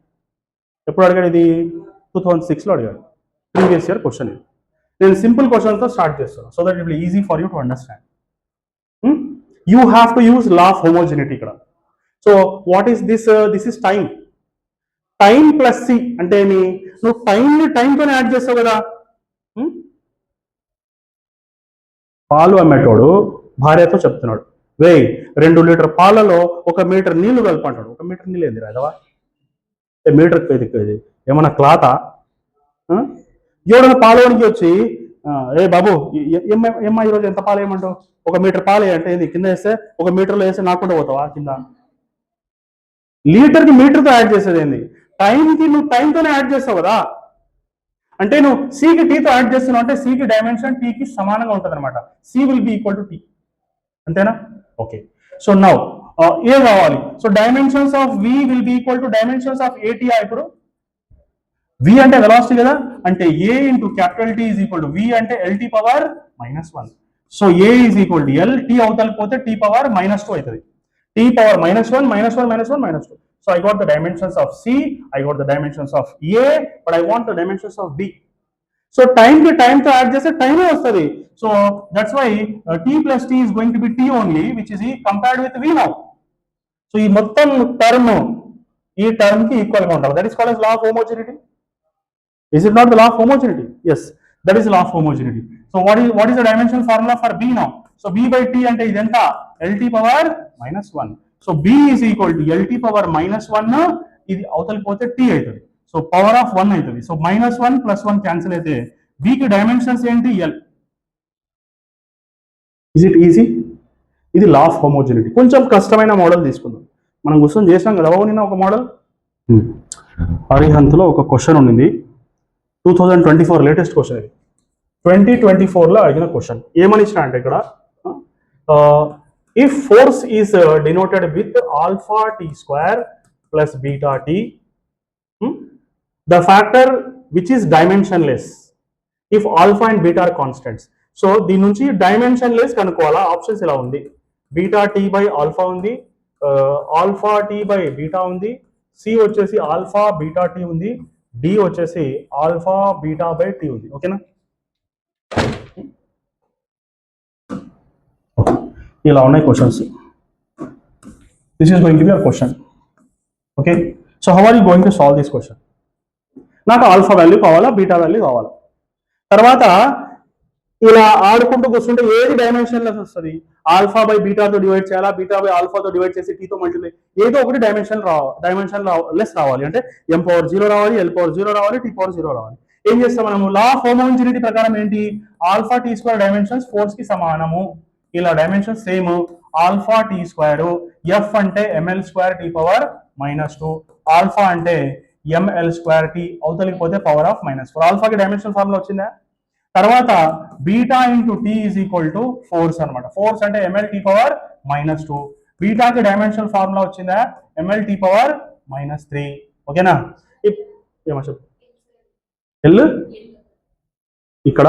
S1: ఎప్పుడు అడిగాడు ఇది? 2006లో అడిగాడు. Previous year question ఇది. నేను simple క్వశ్చన్తో start చేస్తాను so that it will easy for you to understand. You have to use law of homogeneity ఇక్కడ. So what is this? This is time. Time plus C అంటే నువ్వు టైంని టైంతోనే add చేస్తావు కదా. పాలు అమ్మేటోడు భార్యతో చెప్తున్నాడు, వేయ్ 2 లీటర్ పాలలో 1 మీటర్ నీళ్లు కలపంటాడు. 1 మీటర్ నీళ్ళు ఏంది రాదవా? మీటర్ ఇది ఏమన్నా క్లాతా? ఎవడన్నా పాలోనికి వచ్చి, ఏ బాబు ఏమ్మా ఈరోజు ఎంత పాలు వేయమంటావు? 1 మీటర్ పాలు అంటే ఏంది? కింద వేస్తే 1 మీటర్లో వేస్తే నాకుండా పోతావా కింద? లీటర్కి మీటర్తో యాడ్ చేసేది ఏంది? టైంకి నువ్వు టైంతోనే యాడ్ చేస్తావు కదా. అంటే నువ్వు సికి టీతో యాడ్ చేస్తున్నావు అంటే సికి డైమెన్షన్ టీకి సమానంగా ఉంటుంది అనమాట. C will be equal to T. అంతేనా? ఓకే, సో నౌ ఏం కావాలి? So dimensions of V will be equal to dimensions of AT. ఇప్పుడు వి అంటే వెలాసిటీ కదా, అంటే A into capital T is equal to V అంటే LT power -1. So A is equal to L, T అవతల పోతే T power -2 అవుతుంది. T power -1 -1 -1 -2. So I got the dimensions of C, I got the dimensions of A, but I want the dimensions of B. So time to time to add just a time వస్తుంది. So that's why T plus T is going to be T only, which is compared with V now. So ఈ మొత్తం term ఈ term కి equal గా ఉంటుంది. That is called as law of homogeneity. Is it not the law of homogeneity? Yes, that is the law of homogeneity. So what is the dimension formula for B now? So B by T అంటే ఇది ఎంత? LT power -1. So B is equal to LT power -1, ఇది అవతల పోతే T అవుతుంది. So power of 1 అవుతుంది. So -1 + 1 cancel అయితే B కి డైమెన్షన్స్ ఏంటి? L. Is it easy? ఇది లా ఆఫ్ హోమోజెనిటీ. కొంచెం కష్టమైన మోడల్ తీసుకుందాం. మనం కూర్చొని చేసాం కదా నిన్న ఒక మోడల్. అరిహంత్లో ఒక క్వశ్చన్ ఉండింది, 2024 లేటెస్ట్ క్వశ్చన్. ఇది 2024లో అడిగిన క్వశ్చన్. ఏమని ఇచ్చిన అంటే ఇక్కడ if force is denoted with alpha t square plus beta t, the factor which is dimensionless if alpha and beta are constants. So దీని నుంచి dimensionless కనుక్కోవాలా. ఆప్షన్స్ ఇలా ఉంది, బీటా టీ బై ఆల్ఫా ఉంది, ఆల్ఫా టీ బై బీటా ఉంది, C వచ్చేసి alpha beta T ఉంది, D వచ్చేసి alpha beta by T ఉంది. ఓకేనా? ఇలా ఉన్నాయి questions. This is going to be our question. Okay, so how are you going to solve this question? నాకు alpha value కావాలా, బీటా వాల్యూ కావాలా. తర్వాత ఇలా ఆడుకుంటూ కూర్చుంటే ఏది డైమెన్షన్లెస్ వస్తుంది? ఆల్ఫా బై బీటాతో డివైడ్ చేయాలా, బీటా బై ఆల్ఫాతో డివైడ్ చేసి టీతో మల్టిప్లై, ఏదో ఒకటి డైమెన్షన్ లెస్ రావాలి. అంటే m పవర్ 0 రావాలి, l పవర్ 0 రావాలి, t పవర్ 0 రావాలి. ఏం చేస్తాం మనము? లా ఆఫ్ హోమోజెనిటీ ప్రకారం ఏంటి? Alpha T square dimensions force కి సమానము. ఇలా dimension same. Alpha T square, F అంటే ml square T power -2, alpha అంటే ml స్క్వేర్ టీ అవతలికి పోతే పవర్ ఆఫ్ -4. ఆల్ఫాకి డైమెన్షన్ ఫార్ములా వచ్చిందా? తర్వాత beta into T is equal to force అనమాట. ఫోర్స్ అంటే ml టీ పవర్ -2. బీటాకి డైమెన్షన్ ఫార్ములా వచ్చిందా? ml T power -3. ఓకేనా? ఏమో చెప్పు. ఎల్ ఇక్కడ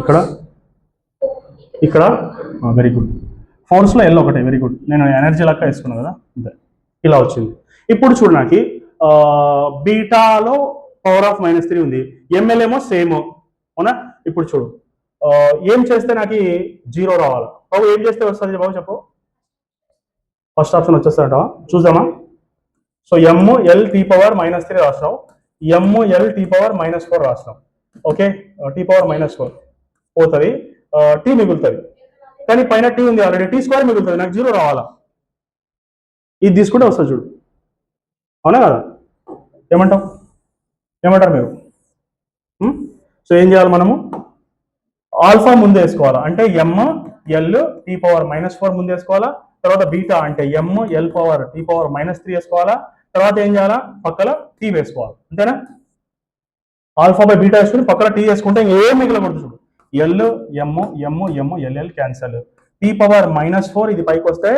S1: ఇక్కడ ఇక్కడ వెరీ గుడ్. ఫోర్స్లో ఎల్ ఒకటే, వెరీ గుడ్. నేను ఎనర్జీ లెక్క వేసుకున్నాను కదా, అంతే. ఇలా వచ్చింది. ఇప్పుడు చూడు, నాకు బీటాలో పవర్ ఆఫ్ -3 ఉంది, ఎంఎల్ ఏమో సేమ్, అవునా? ఇప్పుడు చూడు, ఏం చేస్తే నాకు 0 రావాలి బాబు? ఏం చేస్తే వస్తుంది బాబు చెప్పు? ఫస్ట్ ఆప్షన్ వచ్చేస్తాడట, చూద్దామా? సో ఎల్ టీ పవర్ -3 రాస్తావు, ఎంఎల్ టీ పవర్ -4 రాస్తాం. ఓకే, టీ పవర్ -4 పోతుంది, టీ మిగులుతుంది. కానీ పైన టీ ఉంది ఆల్రెడీ, టీ స్క్వేర్ మిగులుతుంది, నాకు 0 రావాలా. ఇది తీసుకుంటే వస్తుంది చూడు, అవునా కదా? ఏమంటారు మీరు? సో ఏం చేయాలి మనము? ఆల్ఫా ముందు వేసుకోవాలా, అంటే ఎంఎల్ టీ పవర్ -4 ముందు వేసుకోవాలా. తర్వాత బీటా అంటే ఎంఎల్ పవర్ టీ పవర్ -3 వేసుకోవాలా. తర్వాత ఏం చేయాలా? పక్కన టీ వేసుకోవాలి, అంతేనా? ఆల్ఫా బై బీటా వేసుకుని పక్కన టీ వేసుకుంటే ఏం మిగలకూడదు చూడు. L cancel. టీ పవర్ -4 ఇది పైకి వస్తే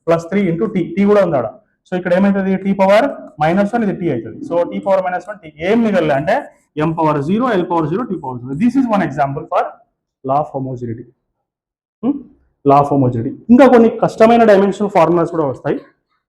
S1: +3 ఇంటూ టీ, టీ కూడా ఉందాడ. సో ఇక్కడ ఏమవుతుంది? టీ పవర్ -1 ఇది టీ అవుతుంది. సో టీ పవర్ -1 టీ ఏం మిగలలే అంటే m power 0, l power 0, t power 0. This is one example for law of homogeneity. Law of homogeneity. ఇంకా కొన్ని కష్టమైన డైమెన్షనల్ ఫార్ములాస్ కూడా వస్తాయి.